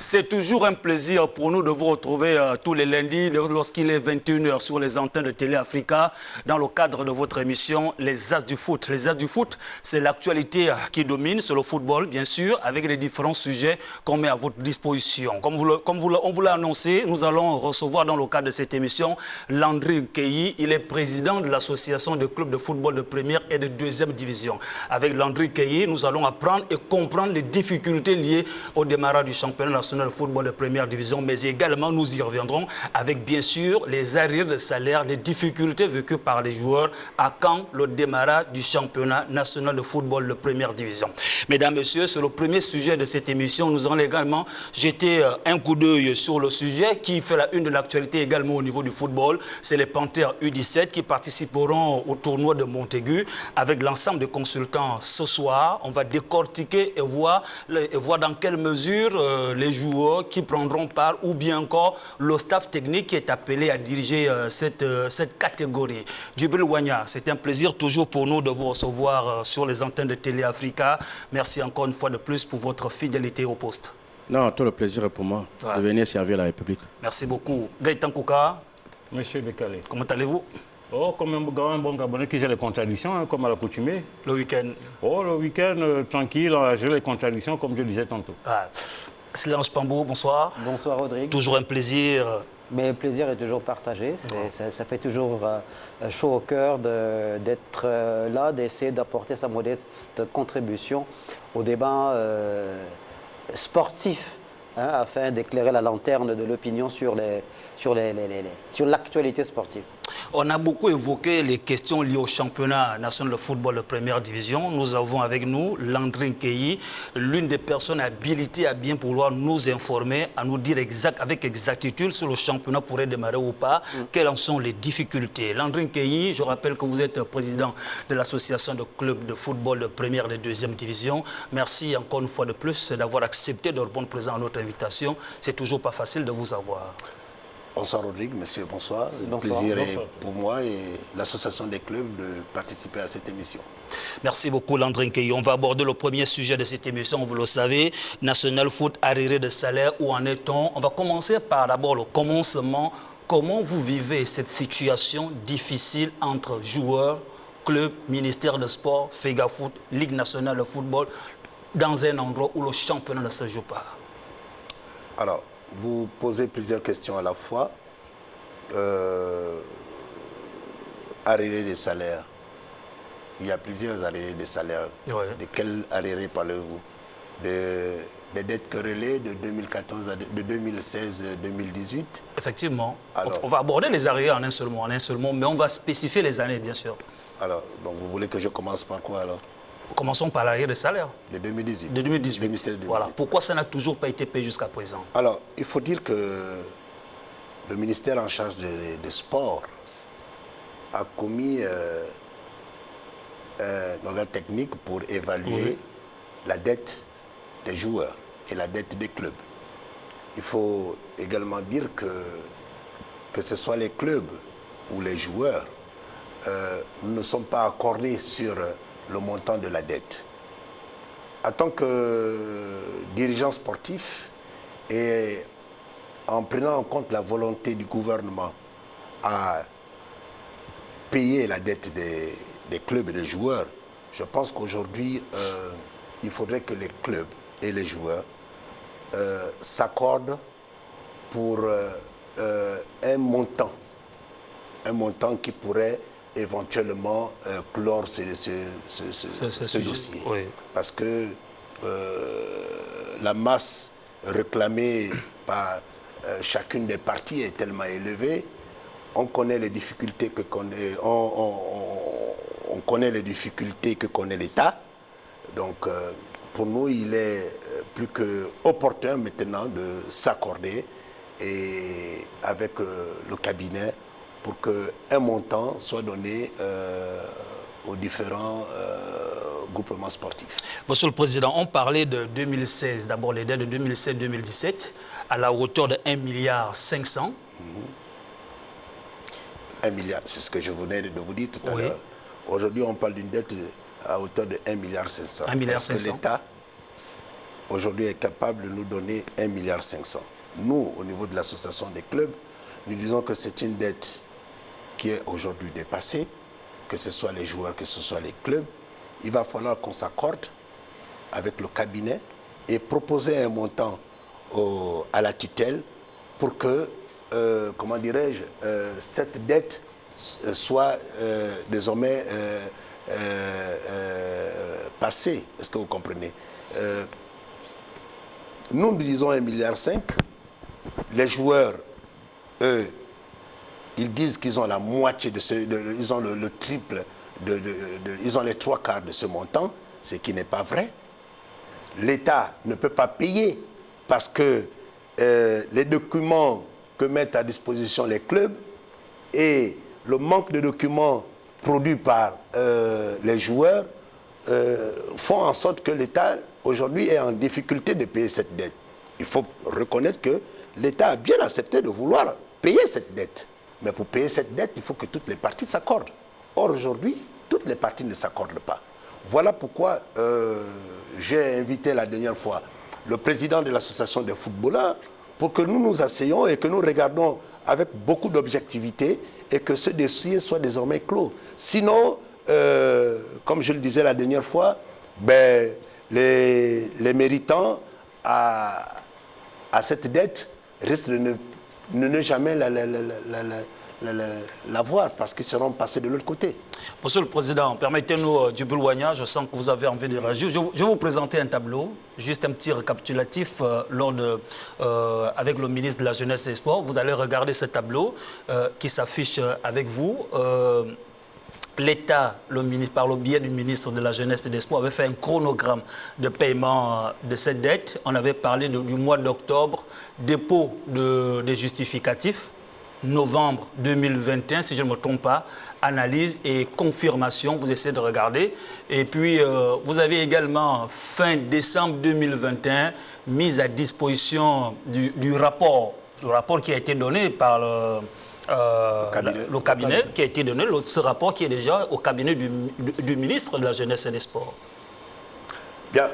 C'est toujours un plaisir pour nous de vous retrouver tous les lundis lorsqu'il est 21h sur les antennes de Télé Africa dans le cadre de votre émission Les As du Foot. Les As du Foot, c'est l'actualité qui domine, c'est le football bien sûr, avec les différents sujets qu'on met à votre disposition. Comme on vous l'a annoncé, nous allons recevoir dans le cadre de cette émission Landry Nkeyi. Il est président de l'association de clubs de football de première et de deuxième division. Avec Landry Nkeyi, nous allons apprendre et comprendre les difficultés liées au démarrage du championnat national de football de première division, mais également nous y reviendrons avec bien sûr les arrières de salaire, les difficultés vécues par les joueurs à quand le démarrage du championnat national de football de première division. Mesdames, Messieurs, c'est le premier sujet de cette émission. Nous allons également jeter un coup d'œil sur le sujet qui fait la une de l'actualité également au niveau du football. C'est les Panthères U17 qui participeront au tournoi de Montaigu avec l'ensemble des consultants ce soir. On va décortiquer et voir dans quelle mesure les joueurs qui prendront part ou bien encore le staff technique qui est appelé à diriger cette catégorie. Djibril Wanya, c'est un plaisir toujours pour nous de vous recevoir sur les antennes de Télé Africa. Merci encore une fois de plus pour votre fidélité au poste. Non, tout le plaisir est pour moi de venir servir la République. Merci beaucoup. Gaëtan Kouka. Monsieur Bekale. Comment allez-vous? Oh, comme un bon Gabonais qui gère les contradictions, hein, comme à l'accoutumée. Le week-end? Oh, le week-end, tranquille, on a géré les contradictions, comme je disais tantôt. Silence Pambou, bonsoir. Bonsoir Rodrigue. Toujours un plaisir. Mais le plaisir est toujours partagé. Ça fait toujours chaud au cœur d'être là, d'essayer d'apporter sa modeste contribution au débat sportif, hein, afin d'éclairer la lanterne de l'opinion sur l'actualité sportive. On a beaucoup évoqué les questions liées au championnat national de football de première division. Nous avons avec nous Landry Nkeyi, l'une des personnes habilitées à bien pouvoir nous informer, à nous dire avec exactitude si le championnat pourrait démarrer ou pas, quelles en sont les difficultés. Landry Nkeyi, je rappelle que vous êtes président de l'association de clubs de football de première et de deuxième division. Merci encore une fois de plus d'avoir accepté de répondre présent à notre invitation. C'est toujours pas facile de vous avoir. Bonsoir Rodrigue, monsieur, bonsoir. Le plaisir est pour moi et l'association des clubs de participer à cette émission. Merci beaucoup Landry Nkeyi. On va aborder le premier sujet de cette émission, vous le savez, National Foot, arriéré de salaire, où en est-on? On va commencer par d'abord le commencement. Comment vous vivez cette situation difficile entre joueurs, clubs, ministère de sport, FEGAFOOT, Ligue nationale de football, dans un endroit où le championnat ne se joue pas? Alors, vous posez plusieurs questions à la fois. Arriérés des salaires. Il y a plusieurs arriérés des salaires. Ouais. De quels arriérés parlez-vous? Des dettes querellées de 2016-2018? Effectivement. Alors, on va aborder les arriérés en un seul mot, mais on va spécifier les années, bien sûr. Alors, donc vous voulez que je commence par quoi alors? Commençons par l'arrière de salaire. De 2018. De 2018. 2016-2018. Voilà. Pourquoi ça n'a toujours pas été payé jusqu'à présent? Alors, il faut dire que le ministère en charge des sports a commis un organe technique pour évaluer la dette des joueurs et la dette des clubs. Il faut également dire que ce soit les clubs ou les joueurs, nous ne sommes pas accordés sur le montant de la dette. En tant que dirigeant sportif et en prenant en compte la volonté du gouvernement à payer la dette des clubs et des joueurs, je pense qu'aujourd'hui, il faudrait que les clubs et les joueurs s'accordent pour un montant qui pourrait éventuellement clore ce dossier. Oui. Parce que la masse réclamée par chacune des parties est tellement élevée. On connaît les difficultés que connaît, on connaît les difficultés que connaît l'État. Donc pour nous, il est plus que opportun maintenant de s'accorder et avec le cabinet pour qu'un montant soit donné aux différents groupements sportifs. Monsieur le Président, on parlait de 2016, d'abord les dettes de 2016-2017, à la hauteur de 1,5 milliard. 1 milliard, c'est ce que je venais de vous dire tout à l'heure. Aujourd'hui, on parle d'une dette à hauteur de 1,5 milliard. 1,5 milliard. Est-ce que l'État, aujourd'hui est capable de nous donner 1,5 milliard. Nous, au niveau de l'association des clubs, nous disons que c'est une dette qui est aujourd'hui dépassée, que ce soit les joueurs, que ce soit les clubs. Il va falloir qu'on s'accorde avec le cabinet et proposer un montant à la tutelle pour que, comment dirais-je, cette dette soit désormais passée. Est-ce que vous comprenez? Nous disons 1,5 milliard. Les joueurs, eux, ils disent qu'ils ont la moitié de ce, ils ont le triple, ils ont les 3/4 de ce montant, ce qui n'est pas vrai. L'État ne peut pas payer parce que les documents que mettent à disposition les clubs et le manque de documents produits par les joueurs font en sorte que l'État aujourd'hui est en difficulté de payer cette dette. Il faut reconnaître que l'État a bien accepté de vouloir payer cette dette. Mais pour payer cette dette, il faut que toutes les parties s'accordent. Or, aujourd'hui, toutes les parties ne s'accordent pas. Voilà pourquoi j'ai invité la dernière fois le président de l'association des footballeurs pour que nous nous asseyions et que nous regardons avec beaucoup d'objectivité et que ce dossier soit désormais clos. Sinon, comme je le disais la dernière fois, ben, les méritants à cette dette risquent de ne jamais l'avoir parce qu'ils seront passés de l'autre côté. Monsieur le Président, permettez-nous, Djibril Wagna, je sens que vous avez envie de réagir. Je vais vous présenter un tableau, juste un petit récapitulatif avec le ministre de la Jeunesse et des Sports. Vous allez regarder ce tableau qui s'affiche avec vous. L'État, par le biais du ministre de la Jeunesse et des Sports, avait fait un chronogramme de paiement de cette dette. On avait parlé du mois d'octobre, dépôt des justificatifs, novembre 2021, si je ne me trompe pas, analyse et confirmation, vous essayez de regarder. Et puis, vous avez également, fin décembre 2021, mise à disposition du rapport qui a été donné par le cabinet qui a été donné, ce rapport qui est déjà au cabinet du ministre de la Jeunesse et des Sports. Bien,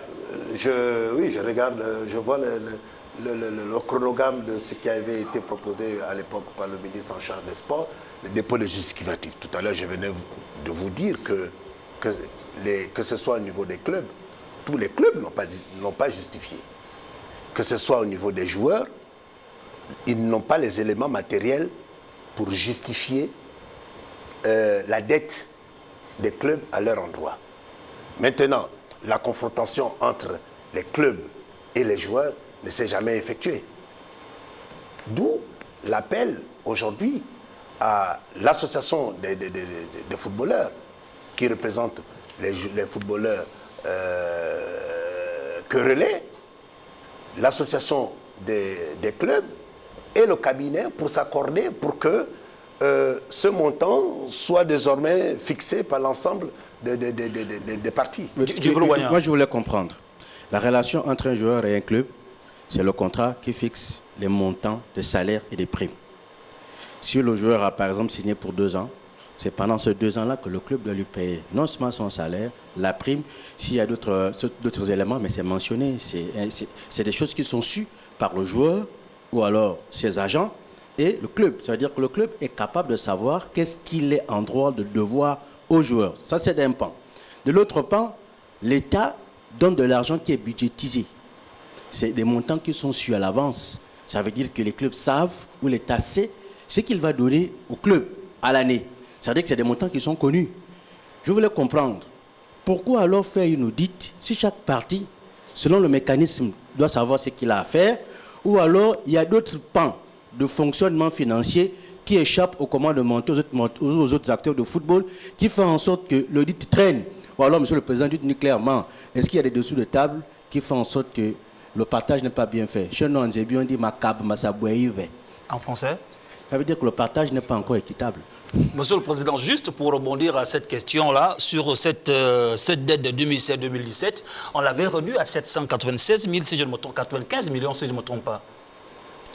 oui, je regarde, je vois le chronogramme de ce qui avait été proposé à l'époque par le ministre en charge des Sports, le dépôt de justificatifs. Tout à l'heure, je venais de vous dire que ce soit au niveau des clubs, tous les clubs n'ont pas justifié. Que ce soit au niveau des joueurs, ils n'ont pas les éléments matériels pour justifier la dette des clubs à leur endroit. Maintenant, la confrontation entre les clubs et les joueurs ne s'est jamais effectuée. D'où l'appel aujourd'hui à l'association des footballeurs qui représente les footballeurs querellés, l'association des clubs et le cabinet pour s'accorder pour que ce montant soit désormais fixé par l'ensemble des parties. Moi, je voulais comprendre. La relation entre un joueur et un club, c'est le contrat qui fixe les montants de salaire et des primes. Si le joueur a par exemple signé pour 2 ans, c'est pendant ces 2 ans-là que le club doit lui payer non seulement son salaire, la prime, s'il y a d'autres éléments, mais c'est mentionné. C'est des choses qui sont sues par le joueur ou alors ses agents et le club. Ça veut dire que le club est capable de savoir qu'est-ce qu'il est en droit de devoir aux joueurs. Ça, c'est d'un pan. De l'autre pan, l'État donne de l'argent qui est budgétisé. C'est des montants qui sont sus à l'avance. Ça veut dire que les clubs savent, ou l'État sait, ce qu'il va donner au club à l'année. Ça veut dire que c'est des montants qui sont connus. Je voulais comprendre, pourquoi alors faire une audit si chaque partie, selon le mécanisme, doit savoir ce qu'il a à faire, ou alors il y a d'autres pans de fonctionnement financier qui échappent au commandement aux autres acteurs de football, qui font en sorte que l'audit traîne. Ou alors, monsieur le président, dites-nous clairement, est-ce qu'il y a des dessous de table qui font en sorte que le partage n'est pas bien fait? Chez nous, on dit macab, masabouéive. En français? Ça veut dire que le partage n'est pas encore équitable. Monsieur le Président, juste pour rebondir à cette question-là, sur cette dette de 2016-2017, on l'avait réduit à 796 000, si je ne me trompe, 95 millions, si je ne me trompe pas.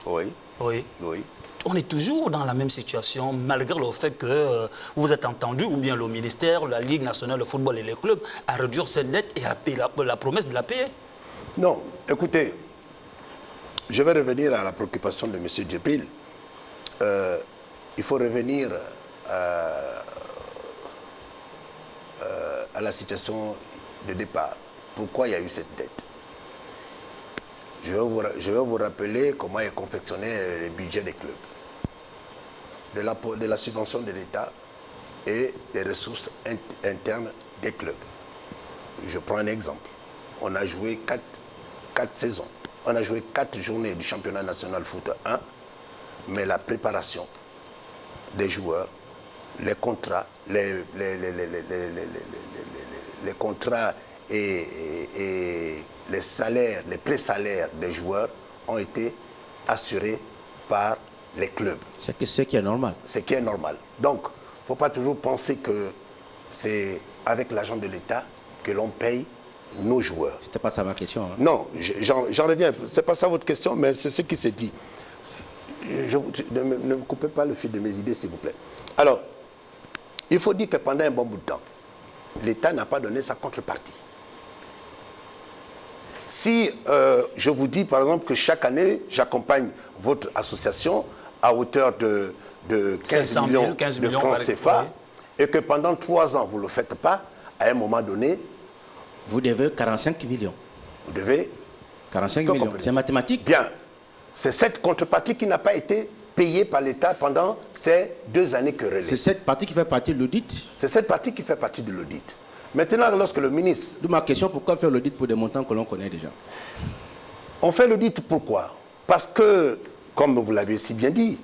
Oui. Oui. Oui. On est toujours dans la même situation, malgré le fait que vous êtes entendu, ou bien le ministère, la Ligue nationale de football et les clubs, à réduire cette dette et à payer la promesse de la payer. Non, écoutez, je vais revenir à la préoccupation de M. Djibril. Il faut revenir à la situation de départ. Pourquoi il y a eu cette dette? Je vais vous rappeler comment est confectionné le budget des clubs. De la subvention de l'État et des ressources internes des clubs. Je prends un exemple. On a joué 4 saisons. On a joué 4 journées du championnat national foot 1, mais la préparation des joueurs, les contrats, les contrats et les salaires, les pré-salaires des joueurs ont été assurés par les clubs. C'est ce qui est normal. Ce qui est normal. Donc, il ne faut pas toujours penser que c'est avec l'argent de l'État que l'on paye nos joueurs. C'était pas ça ma question. Hein. Non, j'en reviens. Ce n'est pas ça votre question, mais c'est ce qui s'est dit. Ne me coupez pas le fil de mes idées, s'il vous plaît. Alors, il faut dire que pendant un bon bout de temps, l'État n'a pas donné sa contrepartie. Si je vous dis, par exemple, que chaque année, j'accompagne votre association à hauteur de 15 millions de francs CFA, et que pendant 3 ans, vous ne le faites pas, à un moment donné, vous devez 45 millions. Vous devez 45 millions. C'est mathématique. Bien. C'est cette contrepartie qui n'a pas été payée par l'État pendant ces 2 années querellées. C'est cette partie qui fait partie de l'audit. C'est cette partie qui fait partie de l'audit. Maintenant, lorsque le ministre... D'où ma question, pourquoi faire l'audit pour des montants que l'on connaît déjà? On fait l'audit pourquoi? Parce que, comme vous l'avez si bien dit,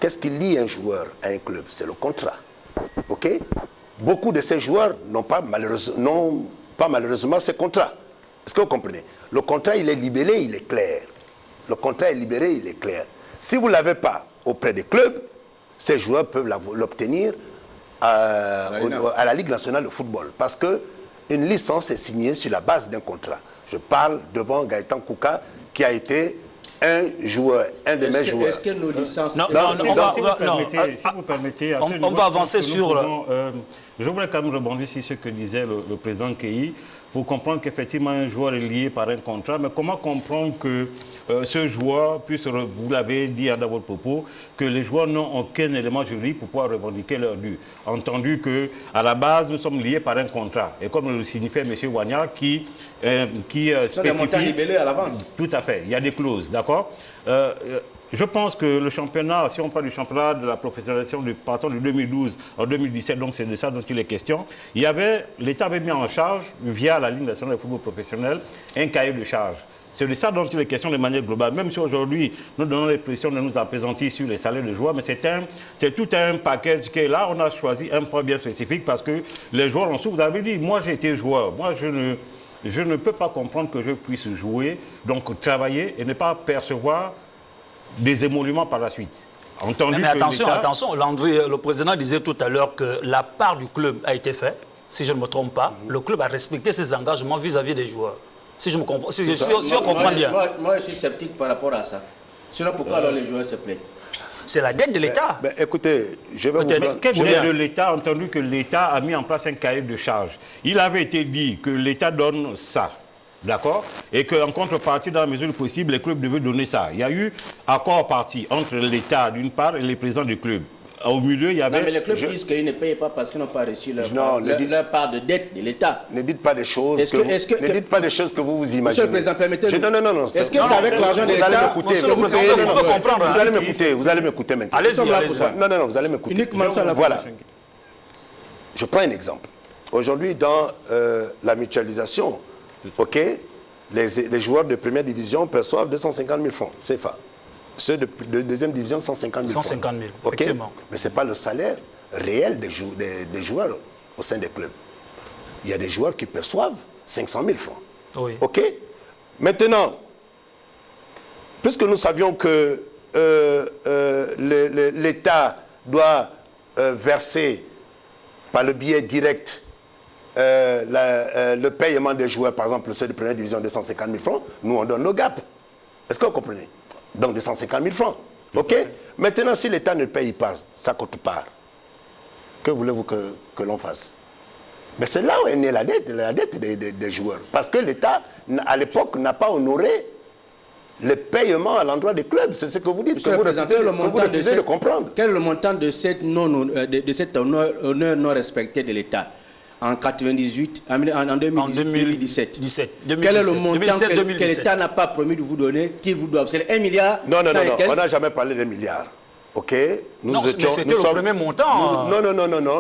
qu'est-ce qui lie un joueur à un club? C'est le contrat. OK? Beaucoup de ces joueurs n'ont pas malheureusement ces contrats. Est-ce que vous comprenez? Le contrat, il est libellé, il est clair. Le contrat est libéré, il est clair. Si vous ne l'avez pas auprès des clubs, ces joueurs peuvent l'obtenir à la Ligue nationale de football. Parce qu'une licence est signée sur la base d'un contrat. Je parle devant Gaëtan Kouka, qui a été un joueur, un de mes joueurs. Est-ce que nos licences... Si vous permettez, on va avancer sur... Je voudrais quand même rebondir sur ce que disait le président Keï, pour comprendre qu'effectivement un joueur est lié par un contrat, mais comment comprendre que ce joueur puisse, vous l'avez dit dans votre propos, que les joueurs n'ont aucun élément juridique pour pouvoir revendiquer leur dû. Entendu qu'à la base, nous sommes liés par un contrat. Et comme le signifiait M. Wagner, qui spécifie... des montants libellés à l'avance. Tout à fait, il y a des clauses, d'accord. Je pense que le championnat, si on parle du championnat de la professionnalisation partant de 2012 en 2017, donc c'est de ça dont il est question, l'État avait mis en charge, via la Ligue nationale de football professionnel, un cahier de charges. C'est de ça dont il est question de manière globale. Même si aujourd'hui, nous donnons l'impression de nous apaisantir sur les salaires de joueurs, mais c'est tout un package qui est là. On a choisi un point bien spécifique parce que les joueurs en souffrent. Vous avez dit, moi j'ai été joueur, moi je ne peux pas comprendre que je puisse jouer, donc travailler et ne pas percevoir des émoluments par la suite. Entendu mais attention, Landry, le président disait tout à l'heure que la part du club a été faite, si je ne me trompe pas. Le club a respecté ses engagements vis-à-vis des joueurs. Si je comprends bien. Moi, je suis sceptique par rapport à ça. Sinon, pourquoi alors les joueurs se plaignent? C'est la dette de l'État. Écoutez, je vais vous dire... Quelle dette de l'État, entendu que l'État a mis en place un cahier de charges. Il avait été dit que l'État donne ça. D'accord? Et qu'en contrepartie, dans la mesure du possible, les clubs devaient donner ça. Il y a eu accord parti entre l'État d'une part et les présidents du club. Au milieu, il y avait... Non, mais les clubs disent qu'ils ne payent pas parce qu'ils n'ont pas reçu leur part de dette de l'État. Ne dites pas des choses ne dites pas des choses que vous imaginez. Monsieur le Président, permettez-moi. Non. Est-ce que c'est avec l'argent de l'État que vous payez les joueurs? Vous allez m'écouter maintenant. Allez-y. Non, vous allez m'écouter. Uniquement ça, voilà. Je prends un exemple. Aujourd'hui, dans la mutualisation, OK, les joueurs de première division perçoivent 250 000 francs, CFA. Ceux de deuxième division, 150 000 francs. 150 000, OK, effectivement. mais ce n'est pas le salaire réel des joueurs au sein des clubs. Il y a des joueurs qui perçoivent 500 000 francs. Oui. OK? Maintenant, puisque nous savions que l'État doit verser par le biais direct le paiement des joueurs, par exemple ceux de première division de 150 000 francs, nous on donne nos gaps. Est-ce que vous comprenez? Donc de 150 000 francs. OK? Maintenant, si l'État ne paye pas sa quote-part, que voulez-vous que l'on fasse? Mais c'est là où est née la dette des joueurs. Parce que l'État, à l'époque, n'a pas honoré le paiement à l'endroit des clubs. C'est ce que vous dites, Monsieur le Président, quel est de comprendre. Quel est le montant de cet honneur non respecté de l'État en 98, en 2017 Quel est le montant que l'État n'a pas promis de vous donner, qu'il vous doit? C'est 1 milliard? Non, on n'a jamais parlé d'un milliard. Ok, c'était le premier montant.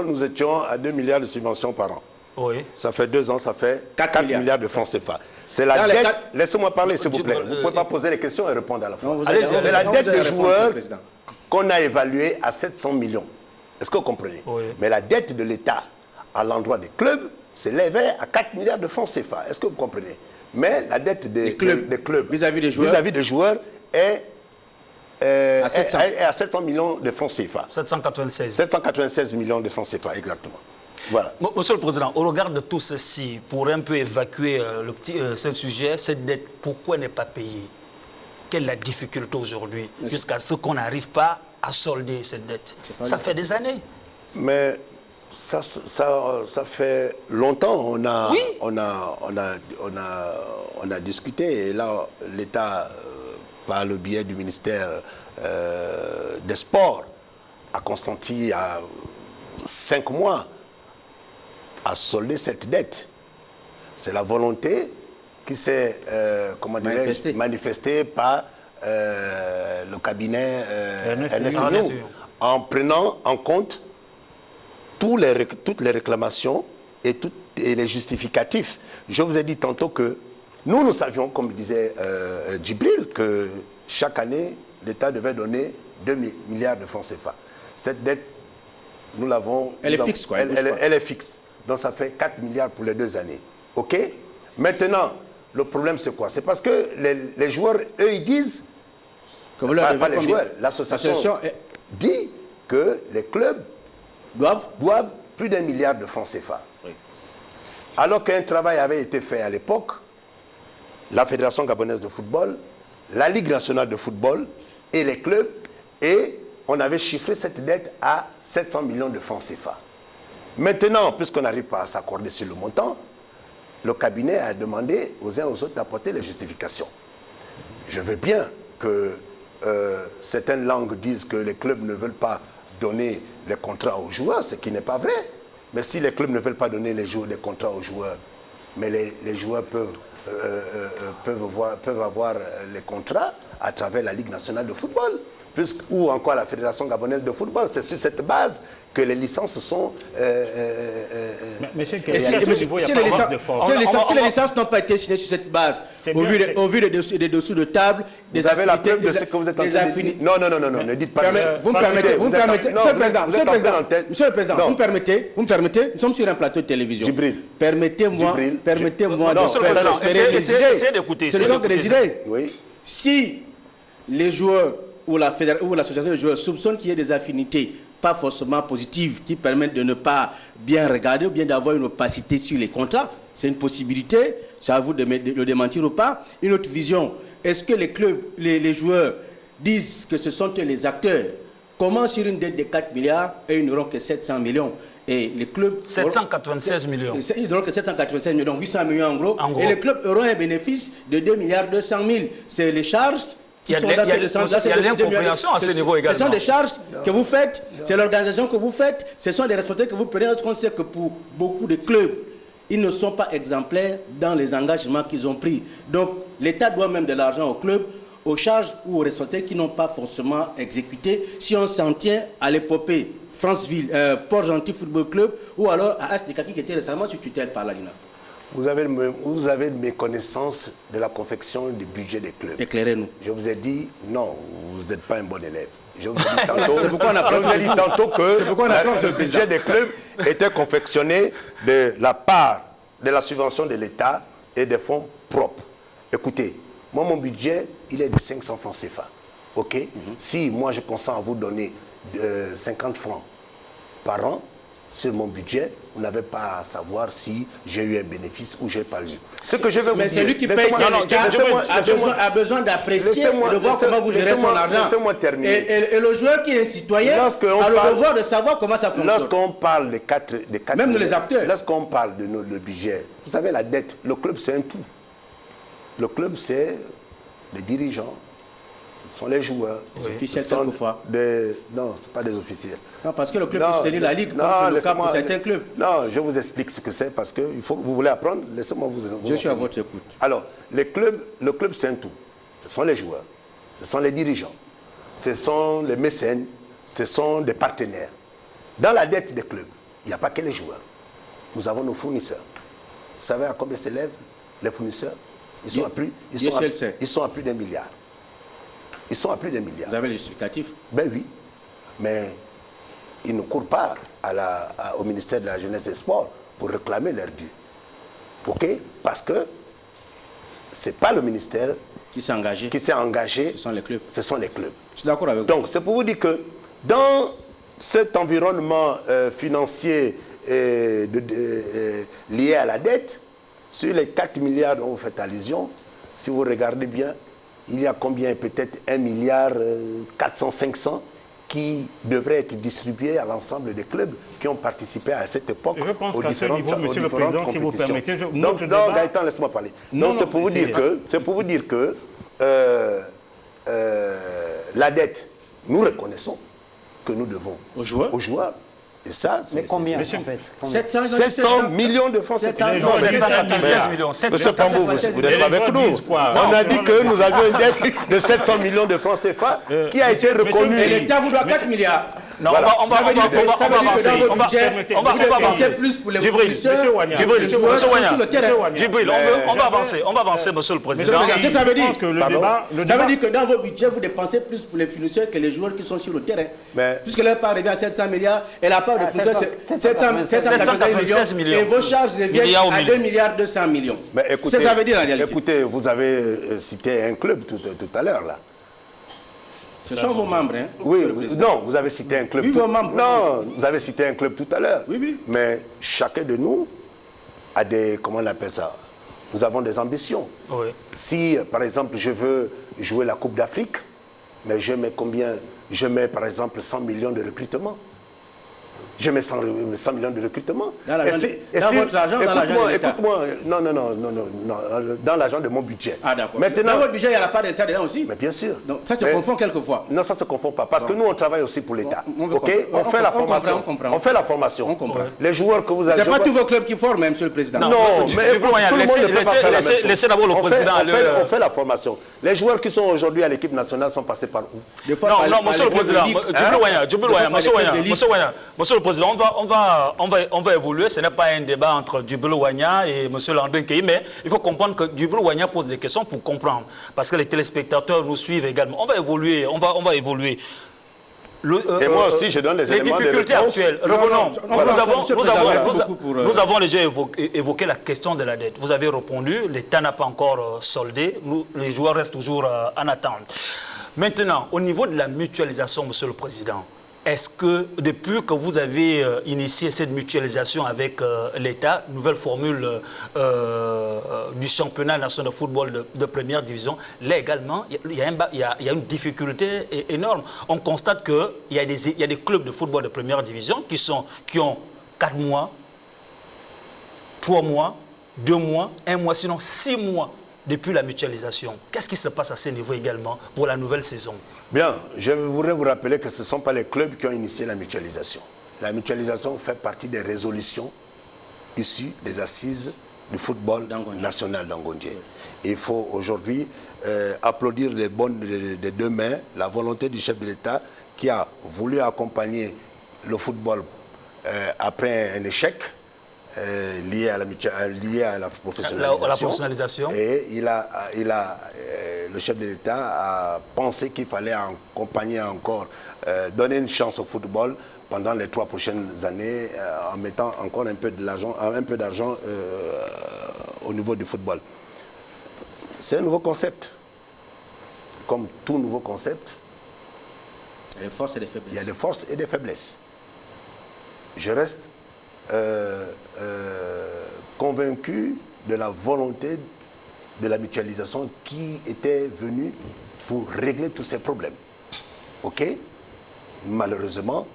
Nous étions à 2 milliards de subventions par an. Oui. Ça fait 2 ans, ça fait 4 milliards de francs CFA. C'est la dette. Laissez-moi parler, s'il vous plaît. Vous ne pouvez pas poser les questions et répondre à la fois. C'est la dette des joueurs qu'on a évaluée à 700 millions. Est-ce que vous comprenez? Oui. Mais la dette de l'État à l'endroit des clubs s'élevait à 4 milliards de francs CFA. Est-ce que vous comprenez? Mais la dette des clubs vis-à-vis des joueurs est à 700 millions de francs CFA. 796 millions de francs CFA, exactement. Voilà. Monsieur le Président, au regard de tout ceci, pour un peu évacuer ce sujet, cette dette, pourquoi n'est pas payée? Quelle est la difficulté aujourd'hui jusqu'à ce qu'on n'arrive pas à solder cette dette? Ça fait des années. Mais ça fait longtemps. On a discuté et là, l'État, par le biais du ministère des Sports, a consenti à 5 mois à solder cette dette. C'est la volonté qui s'est manifestée par le cabinet Ernest Young, en prenant en compte toutes les réclamations et les justificatifs. Je vous ai dit tantôt que nous savions, comme disait Djibril, que chaque année, l'État devait donner 2 milliards de francs CFA. Cette dette, nous l'avons... Elle est fixe, quoi. Elle est fixe. Donc ça fait 4 milliards pour les 2 années. OK? Maintenant, le problème c'est quoi? C'est parce que les joueurs, eux, ils disent... Que vous leur pas les joueurs, l'association dit que les clubs doivent plus d'1 milliard de francs CFA. Oui. Alors qu'un travail avait été fait à l'époque, la Fédération gabonaise de football, la Ligue nationale de football et les clubs, et on avait chiffré cette dette à 700 millions de francs CFA. Maintenant, puisqu'on n'arrive pas à s'accorder sur le montant, le cabinet a demandé aux uns aux autres d'apporter les justifications. Je veux bien que certaines langues disent que les clubs ne veulent pas donner les contrats aux joueurs, ce qui n'est pas vrai. Mais si les clubs ne veulent pas donner les contrats aux joueurs, mais les joueurs peuvent avoir les contrats à travers la Ligue nationale de football, ou encore la Fédération gabonaise de football. C'est sur cette base que les licences sont... si les licences n'ont pas été signées sur cette base, au vu des dessous de table, vous avez la preuve de ce que vous êtes en train de dire. Non, ne dites pas... Vous me permettez, Monsieur le Président, vous me permettez, nous sommes sur un plateau de télévision. Permettez-moi de faire prospérer les idées. Ce ne sont que des idées. Si les joueurs ou l'association de joueurs soupçonnent qu'il y ait des affinités pas forcément positives qui permettent de ne pas bien regarder ou bien d'avoir une opacité sur les contrats, c'est une possibilité, c'est à vous de le démentir ou pas. Une autre vision, est-ce que les clubs, les joueurs disent que ce sont les acteurs? Comment sur une dette de 4 milliards et ils n'auront que 700 millions? Et les clubs... 796 millions. Ils n'auront que 796 millions, donc 800 millions en gros. Et les clubs auront un bénéfice de 2 milliards 200 000. C'est les charges... Il y a l'incompréhension à ce niveau également. Ce sont des charges que vous faites, c'est l'organisation que vous faites, ce sont des responsabilités que vous prenez, parce qu'on sait que pour beaucoup de clubs, ils ne sont pas exemplaires dans les engagements qu'ils ont pris. Donc, l'État doit même de l'argent aux clubs, aux charges ou aux responsabilités qui n'ont pas forcément exécuté. Si on s'en tient à l'épopée Franceville, Port-Gentil Football Club, ou alors à Astikaki qui était récemment sous tutelle par la LINAF. Vous avez mes connaissances de la confection du budget des clubs. Éclairez-nous. Je vous ai dit, non, vous n'êtes pas un bon élève. Je vous ai dit tantôt, c'est pourquoi on a tantôt que le budget des clubs était confectionné de la part de la subvention de l'État et des fonds propres. Écoutez, moi, mon budget, il est de 500 francs CFA. OK? Si moi, je consens à vous donner 50 francs par an, sur mon budget, vous n'avez pas à savoir si j'ai eu un bénéfice ou j'ai pas eu. Ce que je veux vous dire... Mais c'est lui qui paye, a besoin d'apprécier et de voir comment vous gérez son argent. Laissez-moi terminer. Et le joueur qui est citoyen a le devoir de savoir comment ça fonctionne. Lorsqu'on parle des quatre même nous les acteurs. Lorsqu'on parle de le budget, vous savez, la dette, le club c'est un tout. Le club c'est les dirigeants, ce sont les joueurs. Les officiels quelquefois. Non, ce pas des officiels. Non, parce que le club peut soutenir la Ligue, comme c'est le cas pour certains clubs. Non, je vous explique ce que c'est, parce que vous voulez apprendre, laissez-moi vous Je suis à votre écoute. Alors, le club c'est un tout. Ce sont les joueurs, ce sont les dirigeants, ce sont les mécènes, ce sont des partenaires. Dans la dette des clubs, il n'y a pas que les joueurs. Nous avons nos fournisseurs. Vous savez à combien s'élèvent les fournisseurs? Ils sont à plus d'un milliard. Ils sont à plus d'un milliard. Vous avez le justificatif? Ben oui. Mais ils ne courent pas au ministère de la Jeunesse et des Sports pour réclamer leur dû. OK? Parce que ce n'est pas le ministère qui s'est engagé. Ce sont les clubs. Je suis d'accord avec vous. Donc, c'est pour vous dire que dans cet environnement financier lié à la dette, sur les 4 milliards dont vous faites allusion, si vous regardez bien, il y a combien? Peut-être 1 milliard 400, 500 qui devraient être distribués à l'ensemble des clubs qui ont participé à cette époque. Je pense qu'à ce niveau, Monsieur le Président, si vous permettez... Non, Gaëtan, laisse-moi parler. Donc c'est pour vous dire que la dette, nous reconnaissons que nous devons aux joueurs. Et ça, mais combien en fait? 700 millions de francs CFA. 796 millions. Monsieur Pambou, vous n'êtes pas avec nous. On a dit que nous avions une dette de 700 millions de francs CFA qui a été reconnue. Et l'État vous doit 4 milliards. Non, on va avancer. On va avancer plus pour les fournisseurs. Djibril, on va avancer, Monsieur le Président. Ça veut dire que dans vos budgets, vous dépensez plus pour les fournisseurs que les joueurs qui sont sur le terrain. Puisque leur part revient à 700 milliards et la part des fournisseurs, c'est 796 millions. Et vos charges reviennent à 2 milliards 200 millions. C'est ça veut dire en réalité. Écoutez, vous avez cité un club tout à l'heure là. Ce sont vos membres, hein? Oui, non, vous avez cité un club. Oui, vos membres. Non, vous avez cité un club tout à l'heure. Oui, oui. Mais chacun de nous a des, comment on appelle ça? Nous avons des ambitions. Oui. Si, par exemple, je veux jouer la Coupe d'Afrique, mais je mets combien? Je mets, par exemple, 100 millions de recrutement. Je mets 100 millions de recrutement. Dans votre argent, dans l'argent de l'État? Écoute-moi, non, dans l'argent de mon budget. Ah d'accord. Maintenant, dans votre budget, il y a la part de l'État dedans aussi? Mais bien sûr. Donc ça se confond quelquefois? Non, ça ne se confond pas. Parce que nous, on travaille aussi pour l'État. Ok? On fait la formation. On fait la formation. On comprend. Les joueurs que vous avez... Ce n'est pas tous vos clubs qui forment, Monsieur le Président. Non, mais tout le monde ne peut pas faire la même chose. Laissez d'abord le Président... On fait la formation. Les joueurs qui sont aujourd'hui à l'équipe nationale sont passés par où? Non, Monsieur le Président, Monsieur le Président, on va évoluer. Ce n'est pas un débat entre Djibril Wanya et M. Landin Keï, mais il faut comprendre que Djibril Wanya pose des questions pour comprendre. Parce que les téléspectateurs nous suivent également. On va évoluer, on va évoluer. Et moi aussi, je donne des éléments de réponse. Les difficultés actuelles, revenons. Nous avons déjà évoqué la question de la dette. Vous avez répondu, l'État n'a pas encore soldé. Les joueurs restent toujours en attente. Maintenant, au niveau de la mutualisation, Monsieur le Président, est-ce que depuis que vous avez initié cette mutualisation avec l'État, nouvelle formule du championnat national de football de première division, là également, il y a une difficulté énorme. On constate qu'il y a des clubs de football de première division qui ont 4 mois, 3 mois, 2 mois, 1 mois, sinon 6 mois depuis la mutualisation. Qu'est-ce qui se passe à ce niveau également pour la nouvelle saison? Bien, je voudrais vous rappeler que ce ne sont pas les clubs qui ont initié la mutualisation. La mutualisation fait partie des résolutions issues des assises du football national d'Angondje. Il faut aujourd'hui applaudir des deux mains la volonté du chef de l'État qui a voulu accompagner le football après un échec lié à la professionnalisation. Et le chef de l'État a pensé qu'il fallait accompagner encore, donner une chance au football pendant les 3 prochaines années en mettant encore un peu d'argent au niveau du football. C'est un nouveau concept. Comme tout nouveau concept, il y a des forces et des faiblesses. Il y a des forces et des faiblesses. Je reste convaincu de la volonté de la mutualisation qui était venue pour régler tous ces problèmes. OK? Malheureusement,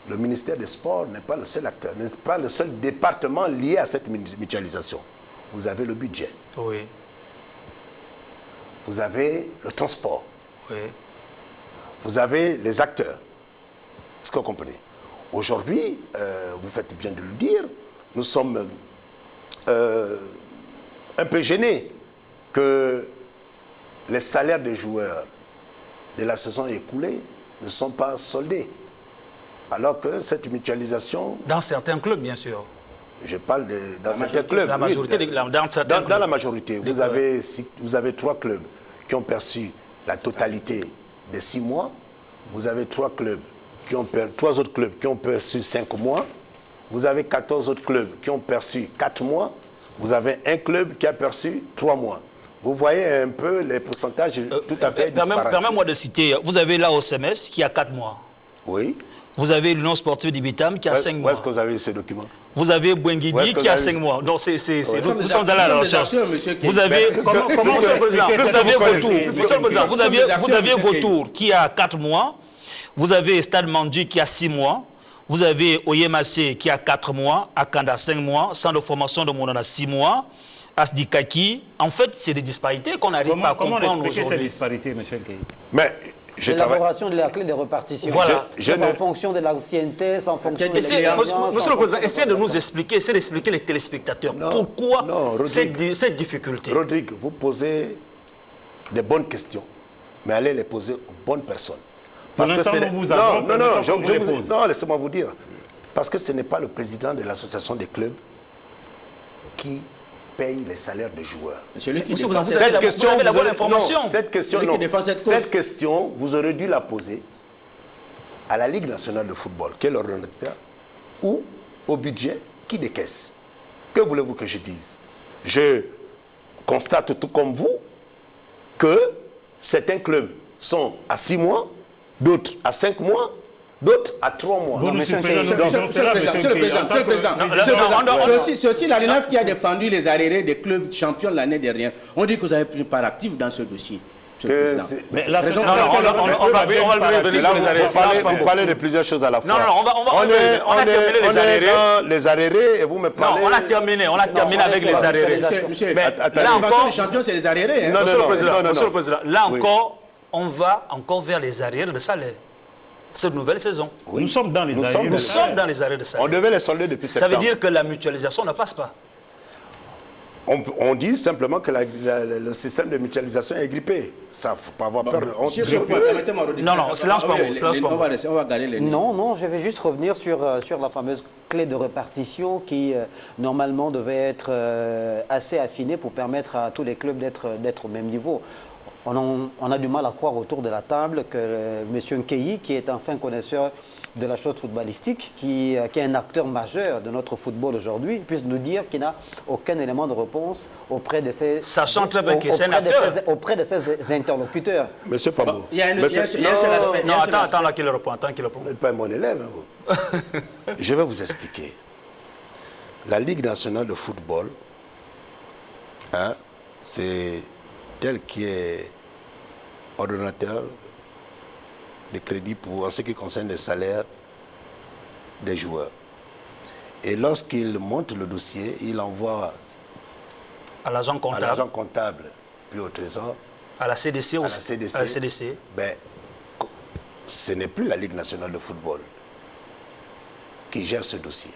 le ministère des Sports n'est pas le seul acteur, n'est pas le seul département lié à cette mutualisation. Vous avez le budget. Oui. Vous avez le transport. Oui. Vous avez les acteurs. Est-ce que vous comprenez? Aujourd'hui, vous faites bien de le dire, nous sommes un peu gênés que les salaires des joueurs de la saison écoulée ne sont pas soldés. Alors que cette mutualisation... Dans certains clubs, bien sûr. Je parle dans certains clubs. La majorité, oui, dans la majorité, vous avez 3 clubs qui ont perçu la totalité des 6 mois. Vous avez 3 autres clubs qui ont perçu 5 mois. Vous avez 14 autres clubs qui ont perçu 4 mois. Vous avez un club qui a perçu 3 mois. Vous voyez un peu les pourcentages tout à fait disparates. Permets-moi de citer, vous avez là au CMS qui a 4 mois. Oui. Vous avez l'Union sportive d'Ibitam qui a 5 mois. Où est-ce que vous avez ces documents? Vous avez Bouenguidi qui a 5 mois. Donc, nous sommes allés à la recherche. Vous avez, comment, Monsieur le Président, vous avez Vautour. Monsieur le Président, vous avez Vautour qui a 4 mois. Vous avez Stade Mandi qui a 6 mois. Vous avez Oyemase qui a 4 mois. Akanda 5 mois. Centre de formation de Monana 6 mois. Asdikaki. En fait, c'est des disparités qu'on n'arrive pas à comprendre aujourd'hui. Comment expliquer ces disparités, M. Nkei? Mais l'élaboration de la clé de répartition. Voilà. En fonction de l'ancienneté, en fonction de l'expérience. Monsieur le Président, essayez de nous expliquer, essayez d'expliquer les téléspectateurs. Pourquoi cette difficulté? Rodrigue, vous posez des bonnes questions, mais allez les poser aux bonnes personnes. Parce que laissez-moi vous dire. Parce que ce n'est pas le président de l'association des clubs qui paye les salaires des joueurs. Cette question, vous aurez dû la poser à la Ligue nationale de football, qui est l'ordonnateur, ou au budget qui décaisse. Que voulez-vous que je dise? Je constate tout comme vous que certains clubs sont à 6 mois, d'autres à 5 mois, d'autres à 3 mois. Monsieur le Président, c'est aussi la RENAF qui a défendu les arriérés des clubs champions l'année dernière. On dit que vous avez pris part active dans ce dossier. On parler de plusieurs choses à la fois. Non, on a terminé les arriérés et vous me parlez... Non, on a terminé avec les arriérés. Monsieur, là encore, les champions, c'est les arriérés. Monsieur le Président, là encore, on va encore vers les arriérés de salaire. Cette nouvelle saison. Oui. Nous sommes dans les arrêts. Nous sommes dans les arrêts de salaire. On devait les solder depuis septembre. Ça veut dire que la mutualisation ne passe pas. On dit simplement que le système de mutualisation est grippé. Ça, il ne faut pas avoir peur. Non, silence pas vous. On va garder les Non, je vais juste revenir sur la fameuse clé de répartition qui, normalement, devait être assez affinée pour permettre à tous les clubs d'être au même niveau. On a du mal à croire autour de la table que M. Nkei, qui est un fin connaisseur de la chose footballistique, qui est un acteur majeur de notre football aujourd'hui, puisse nous dire qu'il n'a aucun élément de réponse auprès de ses... Sachant très bien qu'il est un acteur. Auprès de ses interlocuteurs. Monsieur Pablo. Il y a un seul aspect. Non, attends là qu'il répond. Vous n'êtes pas mon élève. Je vais vous expliquer. La Ligue nationale de football, c'est elle qui est ordonnateur de crédit en ce qui concerne les salaires des joueurs. Et lorsqu'il monte le dossier, il envoie à l'agent comptable, puis au Trésor, à la CDC aussi. À la CDC. Ben, ce n'est plus la Ligue nationale de football qui gère ce dossier.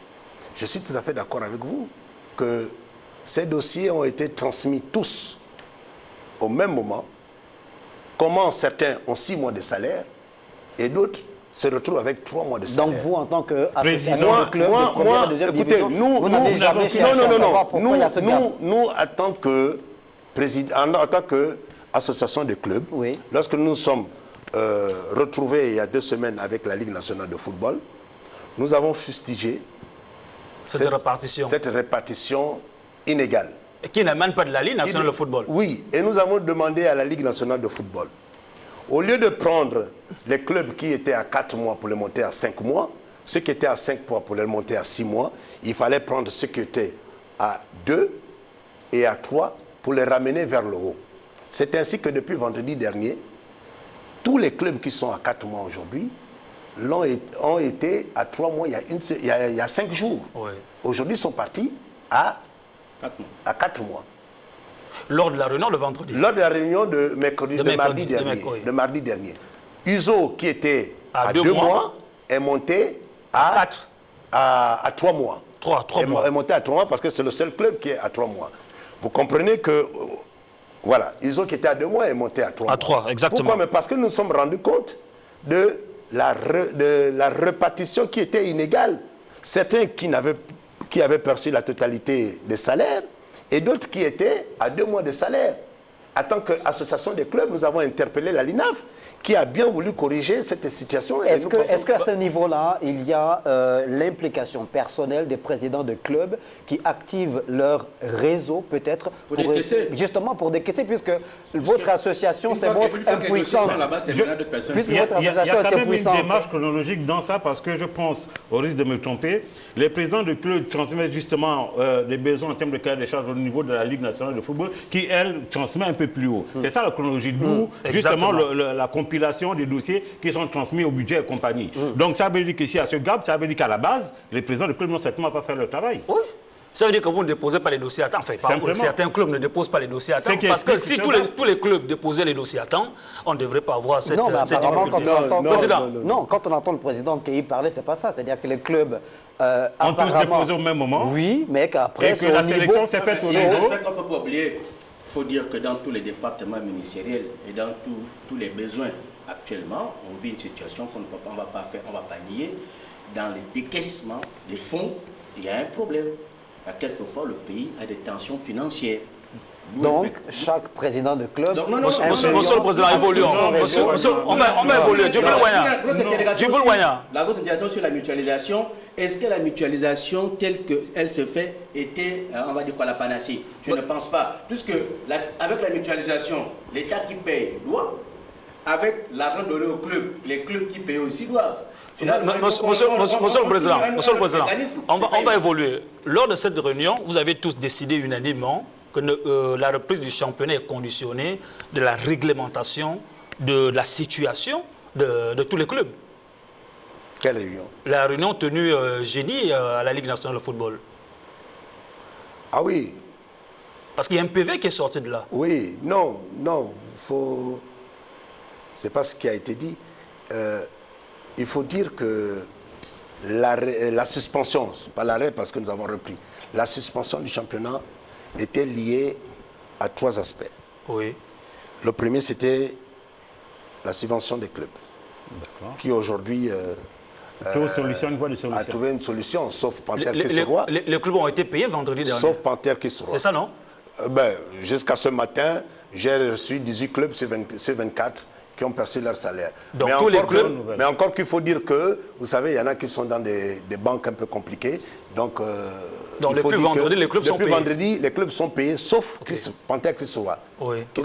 Je suis tout à fait d'accord avec vous que ces dossiers ont été transmis tous au même moment. Comment certains ont 6 mois de salaire et d'autres se retrouvent avec 3 mois de salaire. Donc vous, en tant qu'association de club de première et deuxième division, vous n'avez jamais cherché à savoir pourquoi il y a ce gap. Nous, en tant que association de clubs, oui, lorsque nous nous sommes retrouvés il y a 2 semaines avec la Ligue nationale de football, nous avons fustigé cette répartition inégale. Et qui n'émane pas de la Ligue nationale de football. Oui, et nous avons demandé à la Ligue nationale de football, au lieu de prendre les clubs qui étaient à 4 mois pour les monter à 5 mois, ceux qui étaient à 5 mois pour les monter à 6 mois, Il fallait prendre ce qui était à 2 et à 3 pour les ramener vers le haut. C'est ainsi que depuis vendredi dernier, tous les clubs qui sont à 4 mois aujourd'hui ont été à 3 mois il y a 5 jours. Oui. Aujourd'hui, ils sont partis à 4 mois. Lors de la réunion le vendredi. Lors de la réunion de mardi dernier. Uzo, qui était à 2 mois, est monté à 3 mois. 3 mois. Est monté à 3 mois parce que c'est le seul club qui est à 3 mois. Vous comprenez que, voilà, Uzo qui était à 2 mois est monté à 3 mois. À 3, exactement. Pourquoi? Mais parce que nous nous sommes rendus compte de la répartition qui était inégale. Certains qui avaient perçu la totalité des salaires et d'autres qui étaient à 2 mois de salaire. En tant qu'association des clubs, nous avons interpellé la LINAF qui a bien voulu corriger cette situation. Est-ce qu'à ce niveau-là, il y a l'implication personnelle des présidents de clubs qui activent leur réseau peut-être justement pour décaisser, puisque votre association, c'est votre impuissance. Il y a quand même une démarche chronologique dans ça, parce que je pense, au risque de me tromper, les présidents de clubs transmettent justement des besoins en termes de cahier des charges au niveau de la Ligue nationale de football, qui, elle, transmet un peu plus haut. C'est ça la chronologie, d'où justement la compilation des dossiers qui sont transmis au budget et compagnie. Donc ça veut dire qu'ici, à ce gap, ça veut dire qu'à la base, les présidents de clubs n'ont certainement pas fait leur travail. Oui. Ça veut dire que vous ne déposez pas les dossiers à temps. Enfin, certains clubs ne déposent pas les dossiers à temps. Parce que si tous les clubs déposaient les dossiers à temps, on ne devrait pas avoir cette difficulté. Non, quand on entend le président qui parlait, c'est pas ça. C'est-à-dire que les clubs ont tous déposé au même moment. Oui, mais qu'après, et que la sélection s'est faite au niveau. Il ne faut pas oublier, il faut dire que dans tous les départements ministériels et dans tous les besoins actuellement, on vit une situation qu'on ne va pas faire, on ne va pas nier. Dans le décaissement des fonds, il y a un problème. Quelquefois, le pays a des tensions financières. Donc, chaque président de club... Monsieur le Président, évoluons. On va évoluer. Djibril Wanya. La grosse intégration sur la mutualisation, est-ce que la mutualisation telle qu'elle se fait était, on va dire quoi, la panacée? Je ne pense pas. Puisque avec la mutualisation, l'État qui paye doit. Avec l'argent donné au club, les clubs qui payent aussi doivent. Monsieur le Président, on va évoluer. Lors de cette réunion, vous avez tous décidé unanimement que la reprise du championnat est conditionnée de la réglementation de la situation de tous les clubs. Quelle réunion? La réunion tenue jeudi à la Ligue nationale de football. Ah oui. Parce qu'il y a un PV qui est sorti de là. Oui, non, faut... C'est pas ce qui a été dit. Il faut dire que la suspension, pas l'arrêt parce que nous avons repris, la suspension du championnat était liée à 3 aspects. Oui. Le premier, c'était la subvention des clubs, qui aujourd'hui a trouvé une solution, sauf Panthère Kisoroa. Les clubs ont été payés vendredi dernier. Sauf Panthère Kisoroa. C'est ça, non? Jusqu'à ce matin, j'ai reçu 18 clubs sur 24 qui ont perçu leur salaire. Donc tous les clubs... Mais encore qu'il faut dire que, vous savez, il y en a qui sont dans des banques un peu compliquées. Donc depuis vendredi, les clubs sont payés. Depuis vendredi, les clubs sont payés, sauf Panthère Kisoroa, qui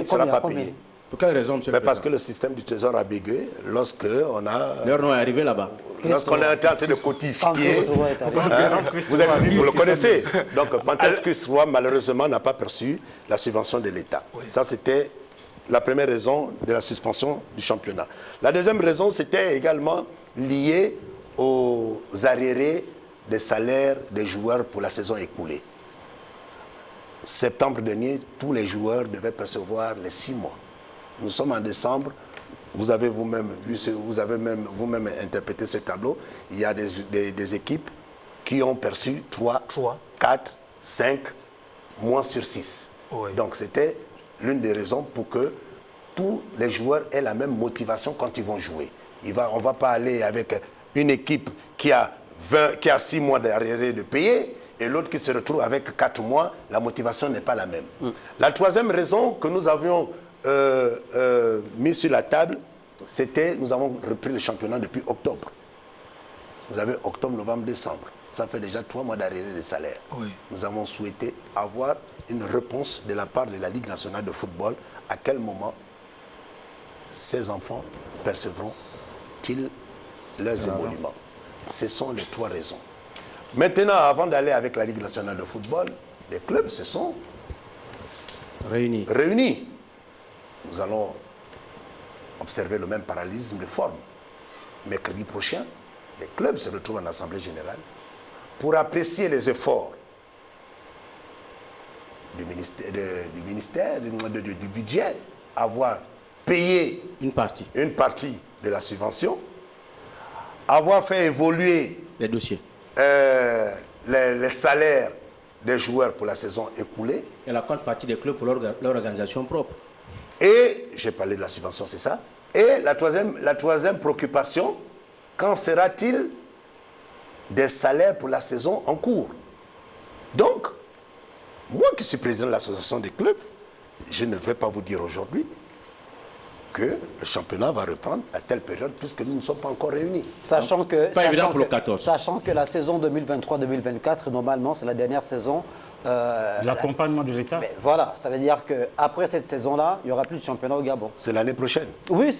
ne sera pas payé. Pour quelle raison, monsieur le Président? Parce que le système du Trésor a bégué lorsque on a... Leur nom est arrivé là-bas. Lorsqu'on est en train de codifier, vous le connaissez. Donc Panthère Kisoroa, malheureusement, n'a pas perçu la subvention de l'État. Ça, c'était la première raison de la suspension du championnat. La deuxième raison, c'était également lié aux arriérés des salaires des joueurs pour la saison écoulée. Septembre dernier, tous les joueurs devaient percevoir les 6 mois. Nous sommes en décembre, vous avez vous-même interprété ce tableau. Il y a des équipes qui ont perçu 3, 4, 5 mois sur 6. Oui. Donc c'était l'une des raisons pour que tous les joueurs aient la même motivation quand ils vont jouer. On ne va pas aller avec une équipe qui a 6 mois d'arriérés de payer et l'autre qui se retrouve avec 4 mois, la motivation n'est pas la même. La troisième raison que nous avions mis sur la table, c'était nous avons repris le championnat depuis octobre. Vous avez octobre, novembre, décembre. Ça fait déjà 3 mois d'arriérés de salaire. Oui. Nous avons souhaité avoir une réponse de la part de la Ligue nationale de football. À quel moment ces enfants percevront-ils leurs émoluments? Ce sont les 3 raisons. Maintenant, avant d'aller avec la Ligue nationale de football, les clubs se sont Réunis. Nous allons observer le même parallélisme de forme. Mercredi prochain, les clubs se retrouvent en assemblée générale pour apprécier les efforts du ministère, du budget, avoir payé Une partie. de la subvention, avoir fait évoluer Les dossiers. les salaires des joueurs pour la saison écoulée. Et la contrepartie des clubs pour leur organisation propre. Et, j'ai parlé de la subvention, c'est ça. Et la troisième préoccupation, qu'en sera-t-il des salaires pour la saison en cours? Donc, moi qui suis président de l'association des clubs, je ne vais pas vous dire aujourd'hui que le championnat va reprendre à telle période puisque nous ne sommes pas encore réunis. Sachant que, pas évident pour le 14. Sachant que la saison 2023-2024, normalement, c'est la dernière saison. L'accompagnement de l'État. Voilà, ça veut dire qu'après cette saison-là, il n'y aura plus de championnat au Gabon. C'est l'année prochaine. Oui.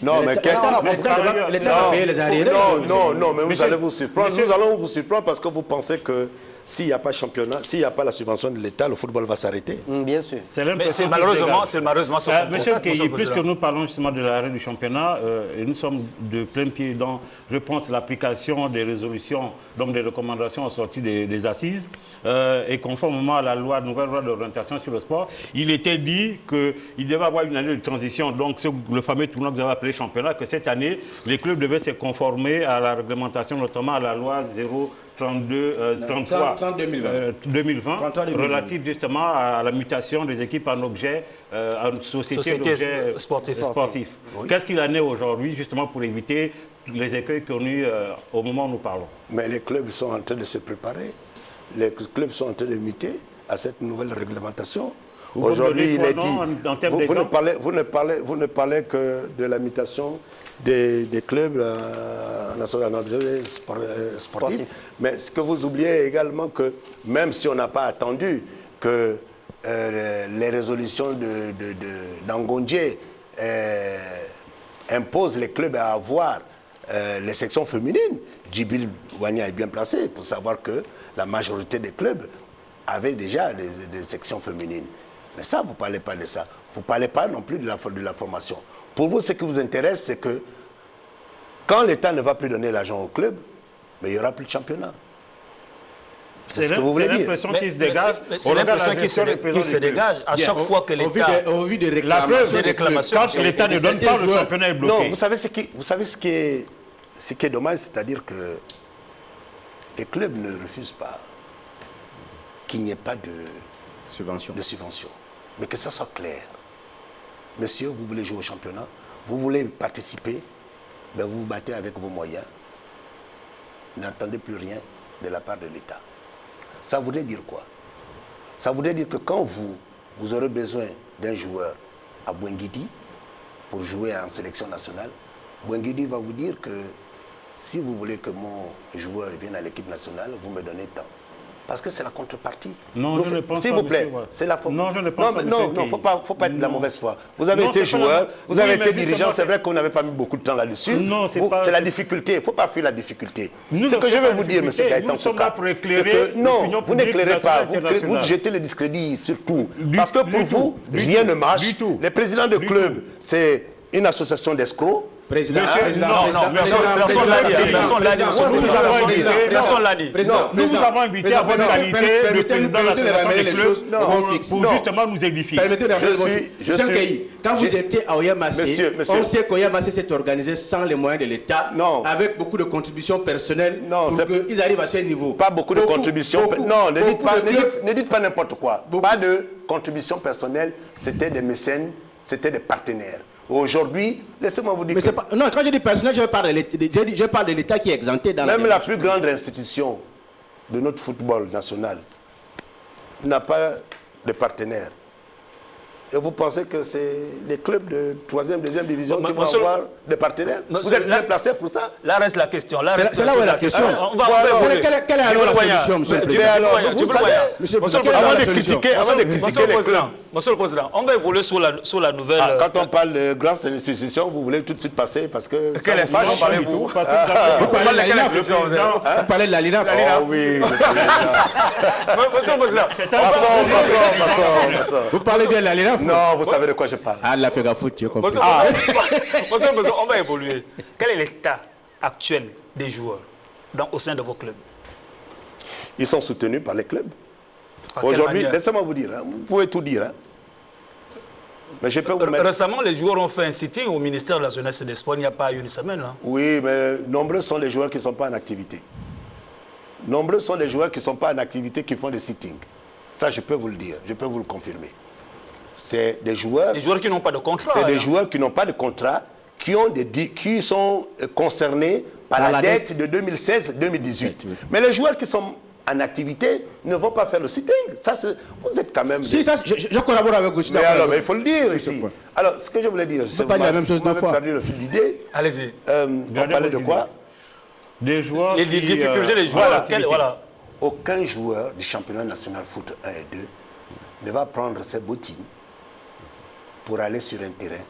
Non, mais L'État va payer les arriérés. Non, mais vous Monsieur- allez vous surprendre. Monsieur- Nous allons vous surprendre parce que vous pensez que s'il n'y a pas championnat, s'il n'y a pas la subvention de l'État, le football va s'arrêter. Bien sûr. C'est Mais l'impression c'est qui malheureusement, se dégage. ce qu'on Monsieur constate, Kei, monsieur le puisque Président. nous parlons justement de l'arrêt du championnat, et nous sommes de plein pied dans, je pense, l'application des résolutions, donc des recommandations sorties des assises, et conformément à la nouvelle loi d'orientation sur le sport, il était dit qu'il devait y avoir une année de transition, donc le fameux tournoi que vous avez appelé championnat, que cette année, les clubs devaient se conformer à la réglementation, notamment à la loi 33 2020, 33 relative justement à la mutation des équipes en objets, en société d'objets sportifs. Qu'est-ce qu'il en est aujourd'hui, justement, pour éviter les écueils qu'on a eu au moment où nous parlons? Mais les clubs sont en train de se préparer. Les clubs sont en train de muter à cette nouvelle réglementation. Aujourd'hui, il est dit... Vous ne parlez que de la mutation des clubs sportifs. Mais ce que vous oubliez également, que même si on n'a pas attendu que les résolutions d'Angondje imposent les clubs à avoir les sections féminines, Djibril Wanya est bien placé pour savoir que la majorité des clubs avaient déjà des sections féminines. Mais ça, vous ne parlez pas de ça. Vous ne parlez pas non plus de la formation. Pour vous, ce qui vous intéresse, c'est que quand l'État ne va plus donner l'argent au club, mais il n'y aura plus de championnat. C'est ce que vous voulez dire. l'impression qui se dégage. C'est l'impression qui se dégage à chaque fois que l'État... Au vu des La preuve, réclamations. quand l'État ne donne pas, le championnat est bloqué. Non, vous savez ce qui est dommage, c'est-à-dire que les clubs ne refusent pas qu'il n'y ait pas de subvention. Mais que ça soit clair. Messieurs, vous voulez jouer au championnat, vous voulez participer, ben vous vous battez avec vos moyens. N'entendez plus rien de la part de l'État. Ça voudrait dire quoi? Ça voudrait dire que quand vous aurez besoin d'un joueur à Bouenguidi pour jouer en sélection nationale, Bouenguidi va vous dire que si vous voulez que mon joueur vienne à l'équipe nationale, vous me donnez tant. Parce que c'est la contrepartie. Non, je ne pense pas. S'il vous plaît, monsieur, c'est la faute. Non, je ne pense pas. Non, faut pas être de la mauvaise foi. Vous avez été joueur, vous avez été dirigeant, c'est vrai qu'on n'avait pas mis beaucoup de temps là-dessus. Non, c'est pas... C'est la difficulté, il ne faut pas fuir la difficulté. Nous Ce que je vais vous dire, M. difficulté. Gaëtan Nous sommes là pour éclairer non, l'opinion vous publique n'éclairez pas, nationale, vous jetez le discrédit sur tout. Parce que pour vous, rien ne marche. Les présidents de club, c'est une association d'escrocs. Président, personne l'a dit. Nous vous avons invité à bonne qualité le président de l'association des clubs pour justement nous édifier. Permettez quand vous étiez à Oyamassé, on sait qu'Oyamassé s'est organisé sans les moyens de l'État, avec beaucoup de contributions personnelles pour qu'ils arrivent à ce niveau. Pas beaucoup de contributions. Non, ne dites pas n'importe quoi. Pas de contributions personnelles, c'était des mécènes, c'était des partenaires. Aujourd'hui, laissez-moi vous dire que... Non, quand je dis personnel, je parle de l'État qui est exempté dans même la plus grande institution de notre football national n'a pas de partenaire. Et vous pensez que c'est les clubs de 3e, 2e division qui vont monsieur- avoir des partenaires? Vous monsieur, êtes bien placé pour ça? Là reste la question. C'est là où est la question. On va évoluer. Quelle est alors la solution, monsieur le Tu Président? veux alors, moyen, tu vous veux moyen. savez, Monsieur le Monsieur le Président, Président, Avant de la solution. critiquer, avant de critiquer Monsieur le les clubs. Président, Monsieur le Président, on va évoluer sur la nouvelle. Quand on parle de grandes institutions, vous voulez tout de suite passer parce que... ça Quelle vous institution fâche. parlez-vous? Parce que vous avez- Vous parlez de la Quelle LINAF. institution, vous avez- Vous parlez de la LINAF. Oh oui, le président. Monsieur le Président, Passons. Vous parlez bien de la LINAF. Non, vous savez de quoi je parle. Ah, la Fega Foot, j'ai compris. Monsieur le Président, on va évoluer. Quel est l'état actuel des joueurs au sein de vos clubs? Ils sont soutenus par les clubs. Par quelle Aujourd'hui, manière? laissez-moi vous dire, hein, vous pouvez tout dire. Hein. Mais je peux vous mettre... Récemment, les joueurs ont fait un sitting au ministère de la Jeunesse et des Sports il n'y a pas une semaine. Hein. Oui, mais nombreux sont les joueurs qui ne sont pas en activité. Nombreux sont les joueurs qui ne sont pas en activité qui font des sittings. Ça, je peux vous le dire, je peux vous le confirmer. C'est des joueurs... Les joueurs qui n'ont pas de contrat. C'est des hein. joueurs qui n'ont pas de contrat, qui sont concernés par la dette de 2016-2018. Mais les joueurs qui sont en activité ne vont pas faire le sitting. Ça, vous êtes quand même... Si, ça, je collabore avec vous. Mais alors, mais il faut le dire ici. Alors, ce que je voulais dire, c'est pas dire la même chose vous m'avez deux fois. perdu le fil d'idée. Allez-y. On parlait de quoi? Des joueurs Les qui, difficultés des joueurs. Voilà. Aucun joueur du championnat national foot 1 et 2 ne va prendre ses bottines pour aller sur un terrain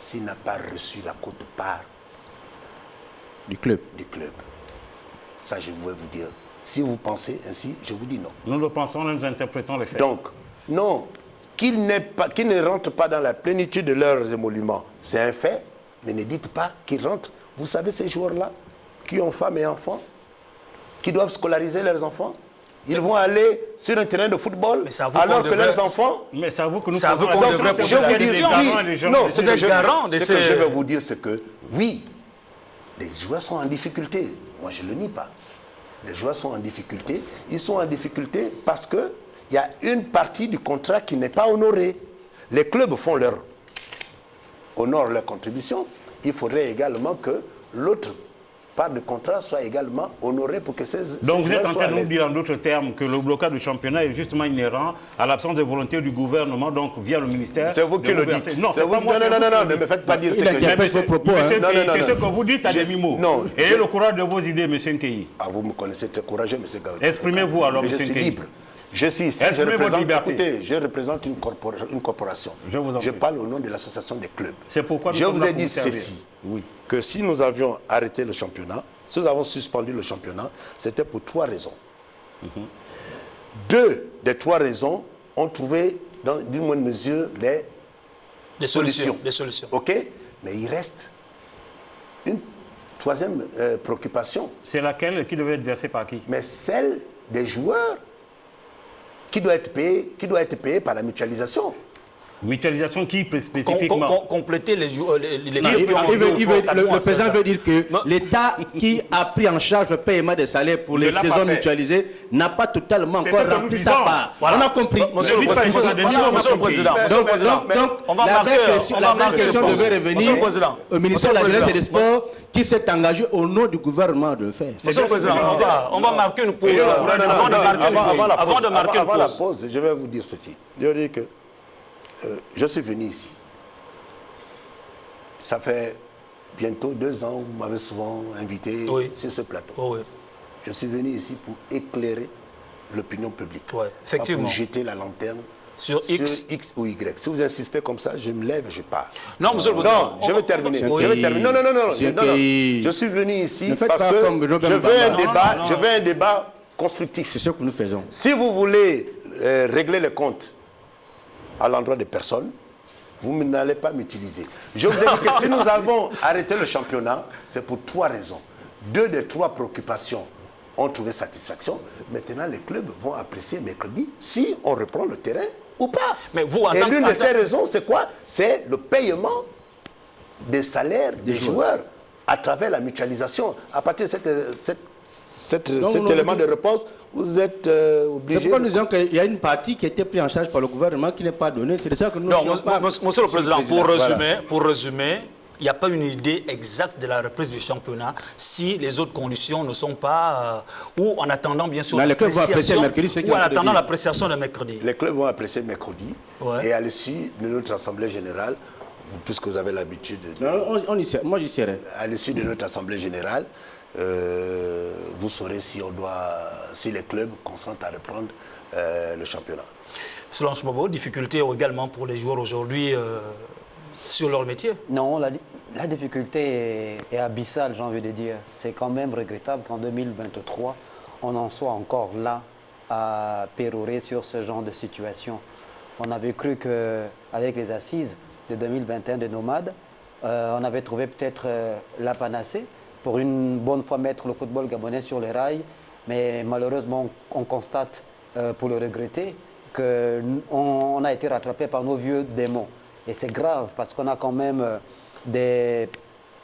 s'il n'a pas reçu la quote-part Du club. du club. Ça, je voulais vous dire. Si vous pensez ainsi, je vous dis non. Nous le pensons, nous interprétons les faits. Donc, non, qu'ils ne rentrent pas dans la plénitude de leurs émoluments, c'est un fait, mais ne dites pas qu'ils rentrent. Vous savez, ces joueurs-là, qui ont femmes et enfants, qui doivent scolariser leurs enfants, ils vont aller sur un terrain de football Mais c'est à vous alors qu'on que devrait- leurs enfants... Mais c'est à vous que nous C'est à vous qu'on la devrait question. poser la Je vous dis, question. oui, non, ce Vous que êtes je- garant de ce ces- que je vais vous dire, c'est que, oui, les joueurs sont en difficulté. Moi, je ne le nie pas. Les joueurs sont en difficulté. Ils sont en difficulté parce qu'il y a une partie du contrat qui n'est pas honorée. Les clubs honorent leur contribution. Il faudrait également que l'autre part du contrat soit également honorée pour que ces Donc vous joueurs êtes en soient train de à nous l'aise. dire en d'autres termes que le blocage du championnat est justement inhérent à l'absence de volonté du gouvernement, donc via le ministère. C'est vous de qui le reverser. dites. Non, c'est pas moi. Non, c'est non, vous non, qui non, le ne dites. me faites pas dire ce Il que a je dit- dis. Faites vos propos, hein. Monsieur Non, Nkeyi, non, c'est non, ce non. que vous dites à demi-mot. Non, Ayez je- le courage de vos idées, monsieur Nkeyi. Ah, vous me connaissez très courageux, M. Gaouti. Exprimez-vous alors, Mais je monsieur suis Nkeyi. libre. Je suis ici, je Exprimez votre représente, liberté. écoutez, je représente une corporation. Je vous en prie. parle au nom de l'association des clubs. C'est pourquoi nous je sommes vous là ai pour dit vous servir. ceci, Oui. que si nous avions arrêté le championnat, si nous avons suspendu le championnat, c'était pour 3 raisons. 2 des 3 raisons ont trouvé, d'une moindre mesure, Des solutions. Des solutions. OK? Mais il reste une 3e préoccupation, C'est laquelle qui devait être versée par qui? mais celle des joueurs qui doit être payée par la mutualisation. Mutualisation qui spécifiquement? Compléter les joueurs. Les Non, clubs qui ont deux ou trois, quatre le mois, président ça. veut dire que Non. l'État qui a pris en charge le paiement des salaires pour Ne les l'a pas saisons fait. mutualisées n'a pas totalement C'est encore ce que nous rempli disons. sa part. Voilà. On a compris. Monsieur le dites pas les choses à Président, demi-mot, Monsieur le on a compris. Président, Monsieur le Président, on va la marquer, vraie on question, va marquer devait pause. Monsieur le revenir Président, au ministère de la Monsieur le Jeunesse et des Président. Sports qui s'est engagé au nom du gouvernement de le faire. Monsieur le Président, on va marquer une pause. Avant de marquer une Avant la pause. pause, je vais vous dire ceci. Je veux dire que je suis venu ici. Ça fait bientôt 2 ans, vous m'avez souvent invité Oui. sur ce plateau. Oh, oui. Je suis venu ici pour éclairer l'opinion publique. Ouais, effectivement. Pas pour jeter la lanterne Sur X. ou Y. Si vous insistez comme ça, je me lève et je pars. Non, Monsieur le Président. Non, je vais terminer. Oui. Je vais terminer. Non, non, non, non, C'est non, non. qui- Je suis venu ici Ne faites parce pas que comme Robert je veux un Mbanda. débat, je veux un débat constructif. C'est ce que nous faisons. Si vous voulez régler les comptes à l'endroit des personnes, vous n'allez pas m'utiliser. Je vous ai dit que si nous avons arrêté le championnat, c'est pour 3 raisons. 2 des 3 préoccupations ont trouvé satisfaction. Maintenant, les clubs vont apprécier mercredi si on reprend le terrain ou pas. Mais vous, en Et tant l'une que- de ces raisons, c'est quoi? C'est le paiement des salaires des joueurs à travers la mutualisation. À partir de cet élément de réponse, vous êtes C'est obligé... pourquoi nous disons qu'il y a une partie qui a été prise en charge par le gouvernement qui n'est pas donnée. C'est de ça que nous Non, ne sommes pas. Monsieur le Président, pour résumer, il n'y a pas une idée exacte de la reprise du championnat si les autres conditions ne sont pas... ou en attendant, bien sûr, l'appréciation de mercredi. Les clubs vont apprécier mercredi. Ouais. Et à l'issue de notre assemblée générale, puisque vous avez l'habitude... Moi, j'y serai. À l'issue de notre assemblée générale, vous saurez si les clubs consentent à reprendre le championnat. Selon Chmobo, difficulté également pour les joueurs aujourd'hui sur leur métier? Non, la difficulté est abyssale, j'ai envie de dire. C'est quand même regrettable qu'en 2023, on en soit encore là à pérorer sur ce genre de situation. On avait cru qu'avec les assises de 2021 de Nomades, on avait trouvé peut-être la panacée pour une bonne fois mettre le football gabonais sur les rails. Mais malheureusement, on constate, pour le regretter, qu'on a été rattrapé par nos vieux démons. Et c'est grave parce qu'on a quand même des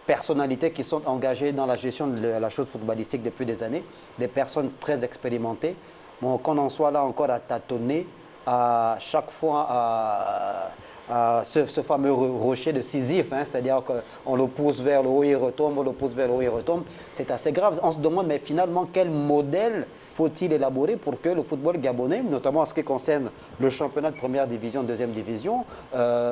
personnalités qui sont engagées dans la gestion de la chose footballistique depuis des années, des personnes très expérimentées. Bon, qu'on en soit là encore à tâtonner, à chaque fois à ce fameux rocher de Sisyphe, hein, c'est-à-dire qu'on le pousse vers le haut, il retombe, on le pousse vers le haut, il retombe. C'est assez grave. On se demande, mais finalement, quel modèle faut-il élaborer pour que le football gabonais, notamment en ce qui concerne le championnat de première division, deuxième division,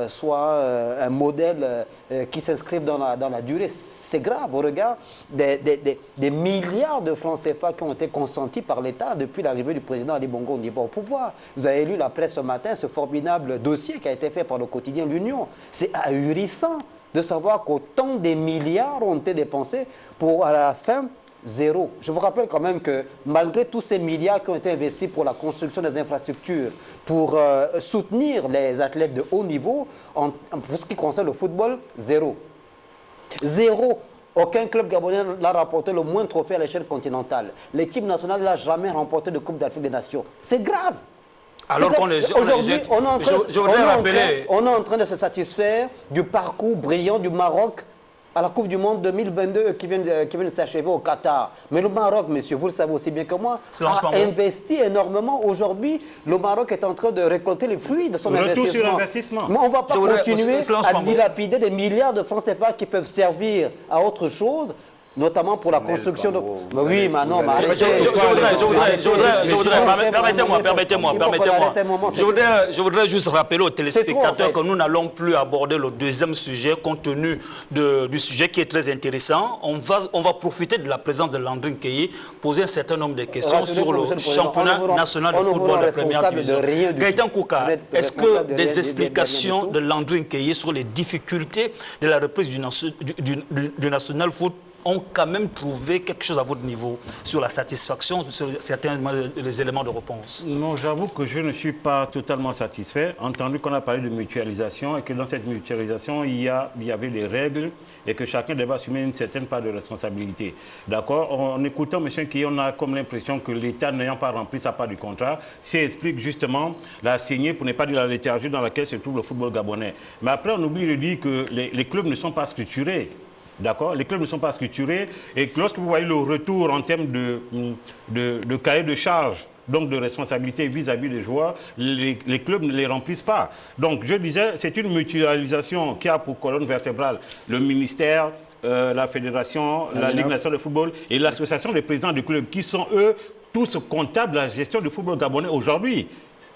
soit un modèle qui s'inscrive dans la durée. C'est grave au regard des milliards de francs CFA qui ont été consentis par l'État depuis l'arrivée du président Ali Bongo Ondimba au pouvoir. Vous avez lu la presse ce matin, ce formidable dossier qui a été fait par le quotidien L'Union. C'est ahurissant de savoir qu'autant des milliards ont été dépensés pour, à la fin, zéro. Je vous rappelle quand même que malgré tous ces milliards qui ont été investis pour la construction des infrastructures, pour soutenir les athlètes de haut niveau, pour ce qui concerne le football, zéro. Zéro. Aucun club gabonais n'a remporté le moindre trophée à l'échelle continentale. L'équipe nationale n'a jamais remporté de Coupe d'Afrique des Nations. C'est grave. Alors qu'on est... Aujourd'hui, on est en train de se satisfaire du parcours brillant du Maroc à la Coupe du Monde 2022 qui vient de s'achever au Qatar. Mais le Maroc, messieurs, vous le savez aussi bien que moi, a investi énormément. Aujourd'hui, le Maroc est en train de récolter les fruits de son investissement. Mais on ne va pas continuer à dilapider des milliards de francs CFA qui peuvent servir à autre chose, notamment pour la construction de... Oui, mais non, mais je voudrais, permettez-moi. Je voudrais juste rappeler aux téléspectateurs que nous n'allons plus aborder le deuxième sujet compte tenu du sujet qui est très intéressant. On va profiter de la présence de Landry Nkeye, poser un certain nombre de questions sur le championnat national de football de première division. Gaëtan Kouka, est-ce que des explications de Landry Nkeye sur les difficultés de la reprise du national foot ont quand même trouvé quelque chose à votre niveau sur la satisfaction, sur certains des éléments de réponse? Non, j'avoue que je ne suis pas totalement satisfait. Entendu qu'on a parlé de mutualisation et que dans cette mutualisation, il y avait des règles et que chacun devait assumer une certaine part de responsabilité. D'accord? En écoutant M. Nkeye, on a comme l'impression que l'État n'ayant pas rempli sa part du contrat, explique justement la saignée, pour ne pas dire la léthargie dans laquelle se trouve le football gabonais. Mais après, on oublie de dire que les clubs ne sont pas structurés. D'accord? Les clubs ne sont pas structurés et lorsque vous voyez le retour en termes de cahier de charge, donc de responsabilité vis-à-vis des joueurs, les clubs ne les remplissent pas. Donc je disais, c'est une mutualisation qui a pour colonne vertébrale le ministère, la fédération, la Ligue nationale de football et l'association des présidents du club qui sont eux tous comptables de la gestion du football gabonais aujourd'hui.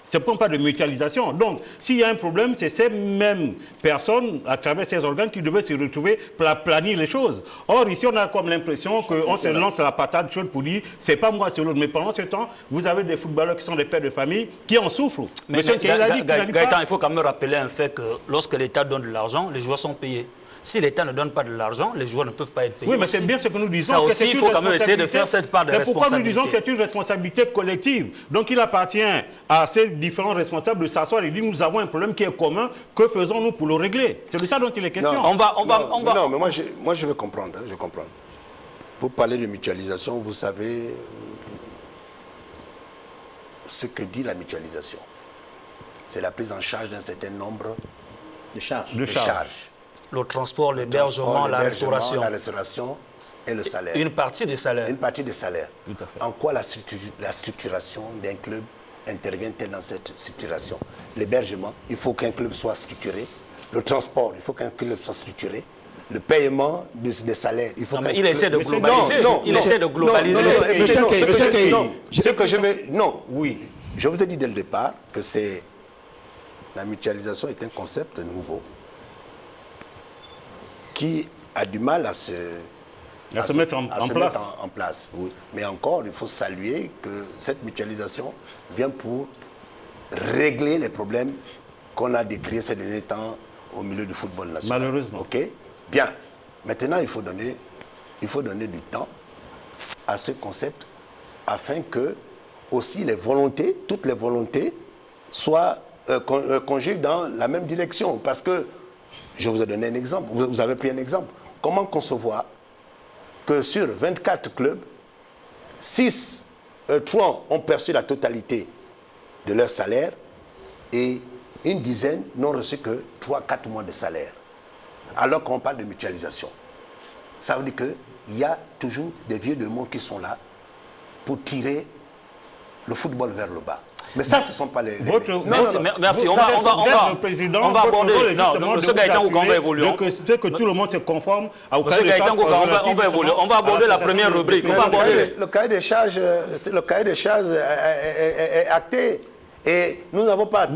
C'est pour pas de mutualisation. Donc, s'il y a un problème, c'est ces mêmes personnes, à travers ces organes, qui devaient se retrouver pour planifier les choses. Or, ici, on a comme l'impression qu'on se lance à la patate chaude pour dire, c'est pas moi, c'est l'autre. Mais pendant ce temps, vous avez des footballeurs qui sont des pères de famille qui en souffrent. Mais Gaëtan, il faut quand même rappeler un fait que lorsque l'État donne de l'argent, les joueurs sont payés. Si l'État ne donne pas de l'argent, les joueurs ne peuvent pas être payés. Oui, mais c'est bien ce que nous disons. Ça aussi, il faut quand même essayer de faire cette part de responsabilité. C'est pourquoi nous disons que c'est une responsabilité collective. Donc il appartient à ces différents responsables de s'asseoir et dire nous avons un problème qui est commun, que faisons-nous pour le régler? C'est de ça dont il est question. Non, non, mais moi je veux comprendre. Je comprends. Vous parlez de mutualisation, vous savez ce que dit la mutualisation. C'est la prise en charge d'un certain nombre de charges. Le transport, l'hébergement, la restauration. La restauration et le salaire. Une partie des salaires. Une partie des salaires. Tout à fait. En quoi la structuration d'un club intervient-elle dans cette structuration? L'hébergement, il faut qu'un club soit structuré. Le transport, il faut qu'un club soit structuré. le paiement des salaires. Il faut non, mais il essaie de globaliser. Il essaie de globaliser. Oui. Je vous ai dit dès le départ que la mutualisation est un concept nouveau qui a du mal à se mettre en place. Oui. Mais encore, il faut saluer que cette mutualisation vient pour régler les problèmes qu'on a décriés ces derniers temps au milieu du football national. Malheureusement. Ok. Bien. Maintenant, il faut donner du temps à ce concept afin que aussi toutes les volontés soient conjuguées dans la même direction. Parce que, je vous ai donné un exemple, vous avez pris un exemple. Comment concevoir que sur 24 clubs, 3 ont perçu la totalité de leur salaire et une dizaine n'ont reçu que 3-4 mois de salaire. Alors qu'on parle de mutualisation. Ça veut dire qu'il y a toujours des vieux démons qui sont là pour tirer le football vers le bas. Mais ça, ce ne sont pas les... Merci. On va aborder... Non, M. Gaëtan Kouka, on va évoluer. Que tout le monde se conforme au cahier des charges. On va évoluer. On va aborder la première rubrique. Le cahier des charges est acté. Et nous n'avons pas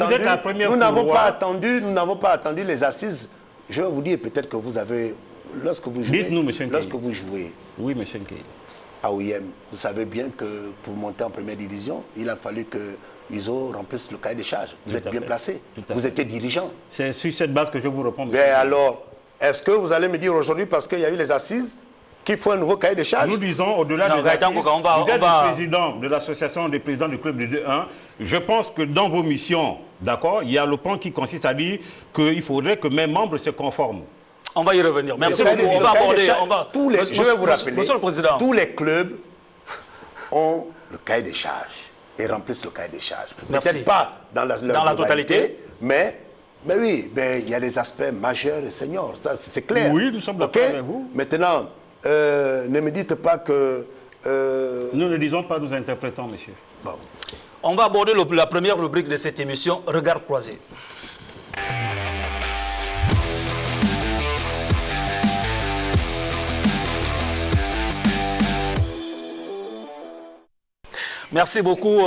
attendu les assises. Je vais vous dire peut-être que vous avez... Lorsque vous jouez oui, M. Nkei. à OIM, vous savez bien que pour monter en première division, il a fallu que ISO remplisse le cahier des charges. Vous êtes bien placé. Vous étiez dirigeant. C'est sur cette base que je vous réponds. Mais alors, est-ce que vous allez me dire aujourd'hui, parce qu'il y a eu les assises, qu'il faut un nouveau cahier des charges? Nous disons, au-delà des assises, vous êtes le président de l'association des présidents du club de 2-1. Je pense que dans vos missions, d'accord, il y a le point qui consiste à dire qu'il faudrait que mes membres se conforment. On va y revenir. Merci beaucoup. On va aborder... Je vais vous rappeler, Monsieur le Président. Tous les clubs ont le cahier des charges et remplissent le cahier des charges. Peut-être pas dans la totalité, mais oui, il y a des aspects majeurs et seniors, ça c'est clair. Oui, nous sommes d'accord avec vous. Maintenant, ne me dites pas que... Nous ne disons pas, nous interprétons, monsieur. Bon. On va aborder la première rubrique de cette émission, Regard croisé. Merci beaucoup.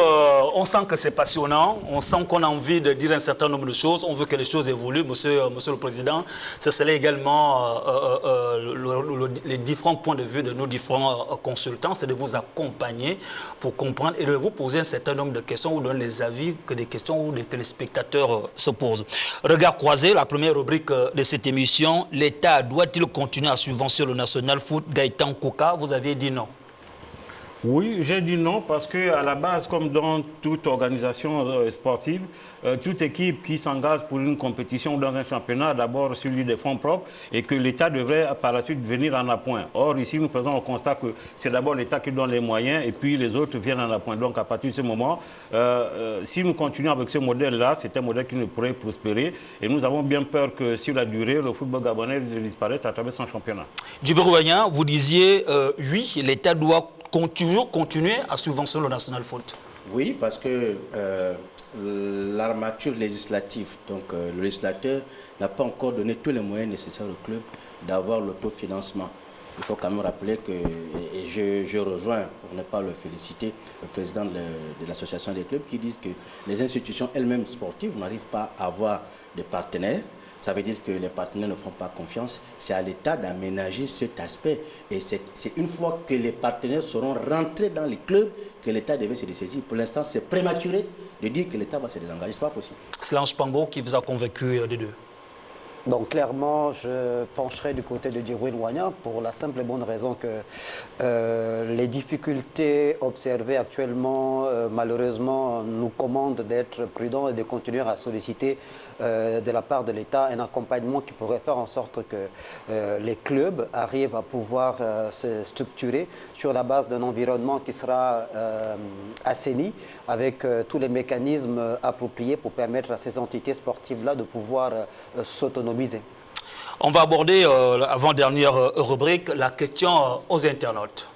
On sent que c'est passionnant. On sent qu'on a envie de dire un certain nombre de choses. On veut que les choses évoluent, monsieur le Président. Ce serait également les différents points de vue de nos différents consultants. C'est de vous accompagner pour comprendre et de vous poser un certain nombre de questions ou donner les avis que des questions ou des téléspectateurs se posent. Regard croisé, la première rubrique de cette émission. L'État doit-il continuer à subventionner le National Foot? Gaëtan Kouka, vous aviez dit non. Oui, j'ai dit non parce qu'à la base, comme dans toute organisation sportive, toute équipe qui s'engage pour une compétition ou dans un championnat a d'abord celui des fonds propres et que l'État devrait par la suite venir en appoint. Or, ici, nous faisons le constat que c'est d'abord l'État qui donne les moyens et puis les autres viennent en appoint. Donc, à partir de ce moment, si nous continuons avec ce modèle-là, c'est un modèle qui ne pourrait prospérer et nous avons bien peur que sur la durée, le football gabonais disparaisse à travers son championnat. Djibril Wagnan, vous disiez oui, l'État doit toujours continuer à subventionner le National Foot. Oui, parce que l'armature législative, donc le législateur n'a pas encore donné tous les moyens nécessaires au club d'avoir l'autofinancement. Il faut quand même rappeler que, et je rejoins, pour ne pas le féliciter, le président de l'association des clubs qui dit que les institutions elles-mêmes sportives n'arrivent pas à avoir des partenaires. Ça veut dire que les partenaires ne font pas confiance. C'est à l'État d'aménager cet aspect. Et c'est une fois que les partenaires seront rentrés dans les clubs que l'État devait se dessaisir. Pour l'instant, c'est prématuré de dire que l'État va se désengager. Ce n'est pas possible. C'est Lange Pambo qui vous a convaincu des deux. Donc clairement, je pencherai du côté de Djibril Wagnan pour la simple et bonne raison que les difficultés observées actuellement, malheureusement, nous commandent d'être prudents et de continuer à solliciter de la part de l'État un accompagnement qui pourrait faire en sorte que les clubs arrivent à pouvoir se structurer sur la base d'un environnement qui sera assaini avec tous les mécanismes appropriés pour permettre à ces entités sportives-là de pouvoir s'autonomiser. On va aborder, avant-dernière rubrique, la question aux internautes.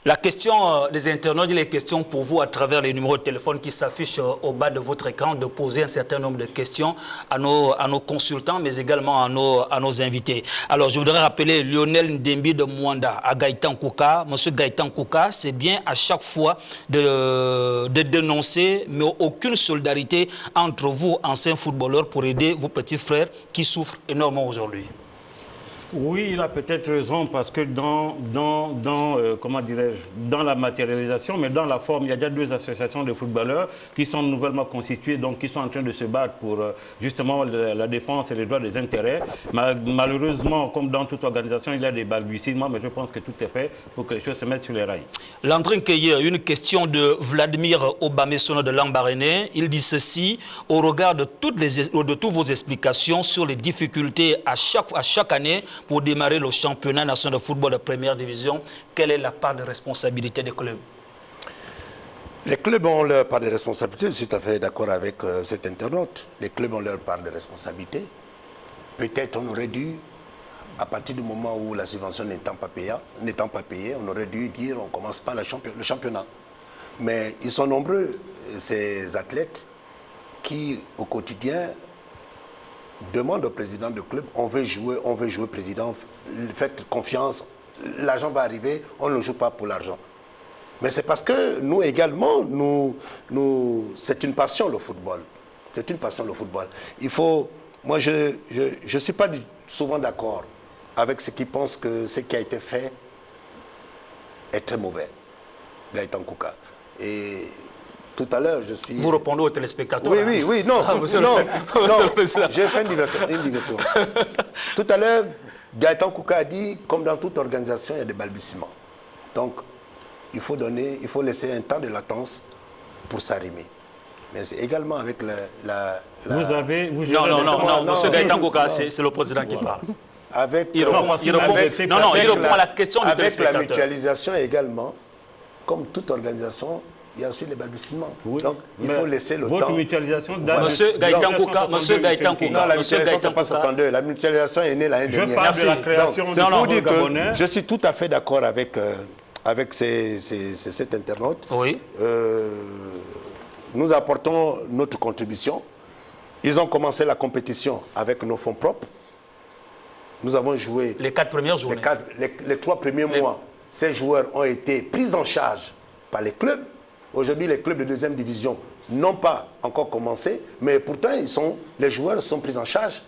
La question des internautes, il est question pour vous à travers les numéros de téléphone qui s'affichent au bas de votre écran de poser un certain nombre de questions à nos consultants mais également à nos invités. Alors je voudrais rappeler Lionel Ndembi de Mwanda à Gaëtan Kouka. Monsieur Gaëtan Kouka, c'est bien à chaque fois de dénoncer mais aucune solidarité entre vous, anciens footballeurs, pour aider vos petits frères qui souffrent énormément aujourd'hui. Oui, il a peut-être raison parce que comment dirais-je, dans la matérialisation, mais dans la forme, il y a déjà 2 associations de footballeurs qui sont nouvellement constituées, donc qui sont en train de se battre pour justement la défense et les droits des intérêts. Malheureusement, comme dans toute organisation, il y a des balbutiements, mais je pense que tout est fait pour que les choses se mettent sur les rails. Landrin Keye, une question de Vladimir Obamesono de Lambaréné. Il dit ceci: au regard de toutes vos explications sur les difficultés à chaque année pour démarrer le championnat national de football de première division, quelle est la part de responsabilité des clubs? Les clubs ont leur part de responsabilité, je suis tout à fait d'accord avec cet internaute. Les clubs ont leur part de responsabilité. Peut-être on aurait dû, à partir du moment où la subvention n'étant pas payée, on aurait dû dire on ne commence pas le championnat. Mais ils sont nombreux, ces athlètes, qui au quotidien demande au président du club, on veut jouer, président, faites confiance, l'argent va arriver, on ne joue pas pour l'argent. Mais c'est parce que nous également, c'est une passion le football. C'est une passion le football. Il faut, moi je ne suis pas souvent d'accord avec ceux qui pensent que ce qui a été fait est très mauvais. Gaëtan Kouka. Et tout à l'heure, je suis... Vous répondez aux téléspectateurs. Oui, non, non, j'ai fait une digression. Tout à l'heure, Gaëtan Kouka a dit, comme dans toute organisation, il y a des balbutiements. Donc, il faut laisser un temps de latence pour s'arrimer. Mais c'est également avec Non, monsieur Gaëtan Kouka, c'est le président qui parle. Il répond à la question du téléspectateur. Avec la mutualisation également, comme toute organisation, il y a aussi les balbutiements. Oui, donc, il faut laisser le temps. Votre mutualisation date Monsieur Gaëtan Kouka, non, la mutualisation, c'est pas 62. La mutualisation est née l'année dernière. Je parle de la création du Gabonais. Je suis tout à fait d'accord avec cet internaute. Oui. Nous apportons notre contribution. Ils ont commencé la compétition avec nos fonds propres. Nous avons joué... Les 4 premières journées. Les 3 premiers mois. Ces joueurs ont été pris en charge par les clubs. Aujourd'hui, les clubs de 2e division n'ont pas encore commencé, mais pourtant, les joueurs sont pris en charge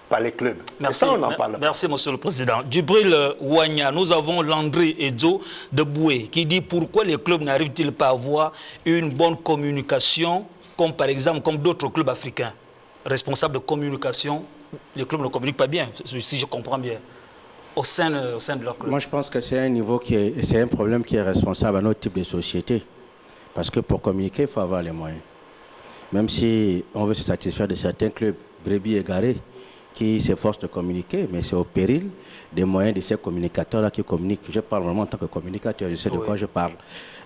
par les clubs. Merci, ça, on en parle. Merci, monsieur le président. Djibril Ouagna, nous avons Landry Edzo de Boué qui dit pourquoi les clubs n'arrivent-ils pas à avoir une bonne communication, comme par exemple, comme d'autres clubs africains. Responsables de communication, les clubs ne communiquent pas bien, si je comprends bien, au sein de leur club. Moi, je pense que c'est un problème qui est responsable à notre type de société. Parce que pour communiquer, il faut avoir les moyens. Même si on veut se satisfaire de certains clubs brebis égarés qui s'efforcent de communiquer, mais c'est au péril des moyens de ces communicateurs-là qui communiquent. Je parle vraiment en tant que communicateur, je sais de quoi je parle.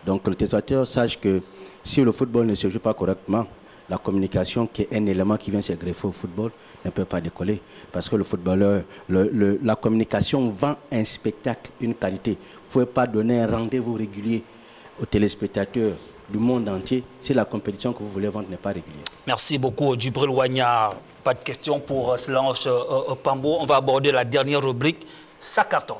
Donc que le téléspectateur sache que si le football ne se joue pas correctement, la communication, qui est un élément qui vient se greffer au football, ne peut pas décoller. Parce que le footballeur, la communication vend un spectacle, une qualité. Vous ne pouvez pas donner un rendez-vous régulier aux téléspectateurs du monde entier si la compétition que vous voulez vendre n'est pas régulière. Merci beaucoup, Djibril Ouagna. Pas de questions pour Solange Pambo. On va aborder la dernière rubrique, ça cartonne.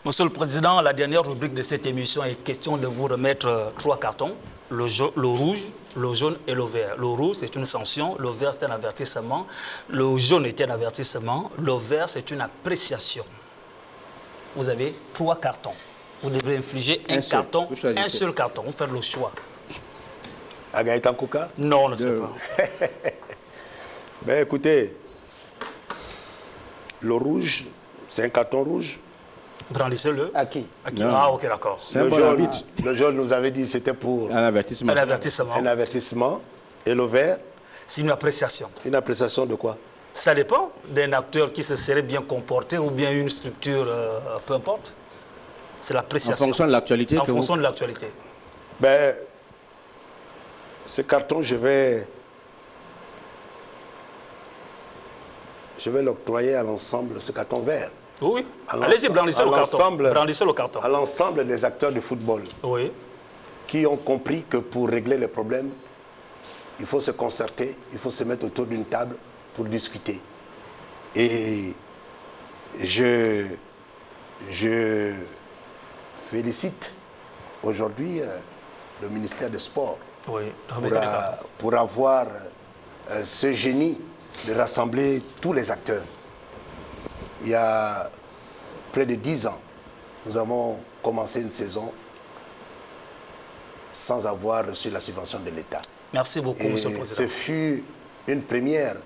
Monsieur le Président, la dernière rubrique de cette émission est question de vous remettre 3 cartons, le rouge, le jaune et le vert. Le rouge, c'est une sanction, le vert, c'est un avertissement, le jaune est un avertissement, le vert, c'est une appréciation. Vous avez 3 cartons. Vous devrez infliger un seul carton. Vous faites le choix. À Gaëtan Kouka? Non, on ne sait pas. Ben écoutez, le rouge, c'est un carton rouge. Brandissez-le. À qui? Ah, ok, d'accord. Le jaune nous avait dit que c'était pour un avertissement. Un avertissement. Un avertissement. Et le vert? C'est une appréciation. Une appréciation de quoi? Ça dépend d'un acteur qui se serait bien comporté ou bien une structure, peu importe. C'est l'appréciation. En fonction de l'actualité. En fonction de l'actualité. Ben, Ce carton, je vais l'octroyer à l'ensemble, ce carton vert. Oui. Allez-y, brandissez le carton. Brandissez le carton. À l'ensemble des acteurs du football. Oui. Qui ont compris que pour régler les problèmes, il faut se concerter, il faut se mettre autour d'une table pour discuter. Et je félicite aujourd'hui le ministère des Sports pour avoir ce génie de rassembler tous les acteurs. Il y a près de 10 ans, nous avons commencé une saison sans avoir reçu la subvention de l'État. Merci beaucoup, Monsieur le Président. Ce fut une première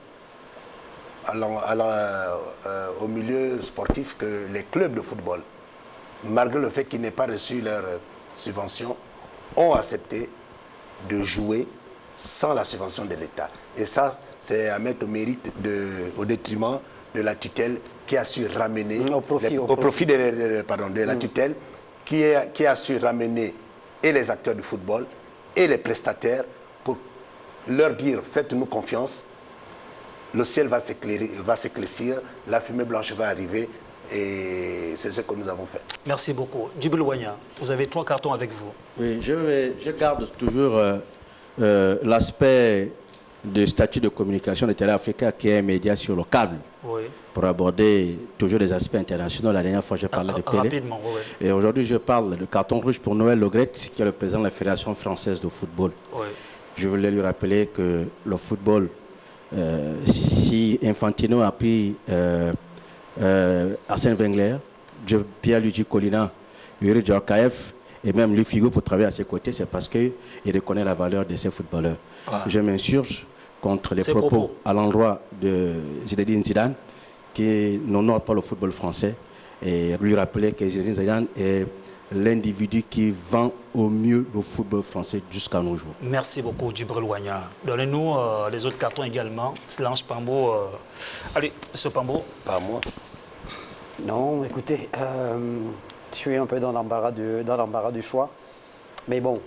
au milieu sportif que les clubs de football, malgré le fait qu'ils n'aient pas reçu leur subvention, ont accepté de jouer sans la subvention de l'État. Et ça, c'est à mettre au mérite, au détriment de la tutelle qui a su ramener, au profit de la tutelle, qui a su ramener et les acteurs du football et les prestataires pour leur dire faites-nous confiance, le ciel va s'éclaircir, la fumée blanche va arriver et c'est ce que nous avons fait. Merci beaucoup. Djibril Wanya, vous avez 3 cartons avec vous. Oui, je garde toujours l'aspect du statut de communication de Télé Africa qui est un média sur le câble. Oui. Pour aborder toujours les aspects internationaux. La dernière fois, je parlais de télé. Rapidement, oui. Et aujourd'hui, je parle de carton rouge pour Noël Le Graët, qui est le président de la Fédération française de football. Oui. Je voulais lui rappeler que le football, si Infantino a pris Arsène Wenger, Pierre-Luigi Collina, Yuri Djorkaeff et même Louis Figo pour travailler à ses côtés, c'est parce qu'il reconnaît la valeur de ces footballeurs. Ah. Je m'insurge contre les propos à l'endroit de Zinedine Zidane qui n'honore pas le football français et lui rappeler que Zinedine Zidane est l'individu qui vend au mieux le football français jusqu'à nos jours. Merci beaucoup, Djibril Wanya. Donnez-nous les autres cartons également. Slange Pambo. Allez, M. Pambo. Pas moi. Non, écoutez, je suis un peu dans l'embarras du choix. Mais bon,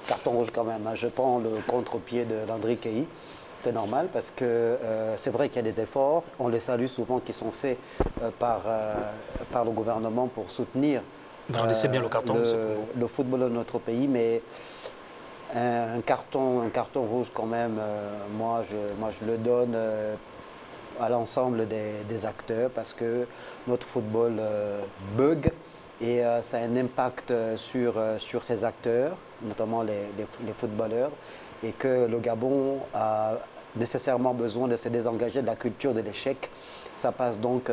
carton rouge quand même. Hein. Je prends le contre-pied de Landry Kei. C'est normal parce que c'est vrai qu'il y a des efforts. On les salue souvent qui sont faits par le gouvernement pour soutenir bien le, carton, le football de notre pays. Mais un carton rouge quand même, moi je le donne à l'ensemble des acteurs parce que notre football bug et ça a un impact sur ces acteurs, notamment les footballeurs, et que le Gabon a nécessairement besoin de se désengager de la culture de l'échec. Ça passe donc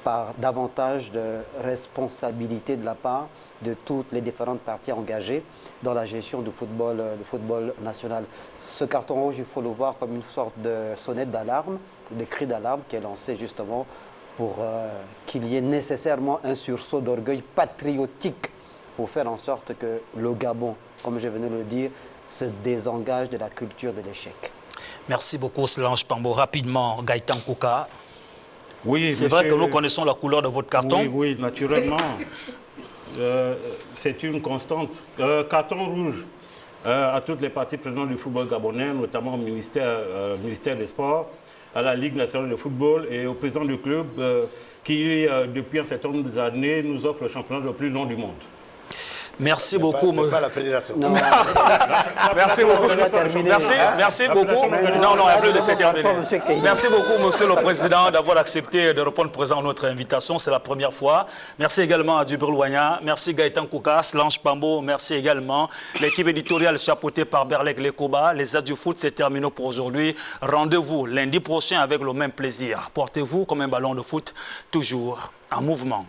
par davantage de responsabilité de la part de toutes les différentes parties engagées dans la gestion du football national. Ce carton rouge, il faut le voir comme une sorte de sonnette d'alarme, de cri d'alarme qui est lancé justement pour qu'il y ait nécessairement un sursaut d'orgueil patriotique pour faire en sorte que le Gabon, comme je venais de le dire, se désengage de la culture de l'échec. Merci beaucoup, Slange Pambo. Rapidement, Gaëtan Kouka. Oui, c'est vrai que nous connaissons la couleur de votre carton. Oui, oui, naturellement. C'est une constante. Carton rouge à toutes les parties prenantes du football gabonais, notamment au ministère des Sports, à la Ligue nationale de football et au président du club qui, depuis un certain nombre d'années, nous offre le championnat le plus long du monde. Merci beaucoup. Pas la fédération. Non, merci beaucoup. Merci beaucoup. Non, il n'y a plus de cette terminé. Merci beaucoup, Monsieur le Président, d'avoir accepté de répondre présent à notre invitation. C'est la première fois. Merci également à Djibril Wanya. Merci Gaëtan Kouka, Slange Pambo. Merci également l'équipe éditoriale chapeautée par Berlek Lekoba. Les As du foot, c'est terminé pour aujourd'hui. Rendez-vous lundi prochain avec le même plaisir. Portez-vous comme un ballon de foot, toujours en mouvement.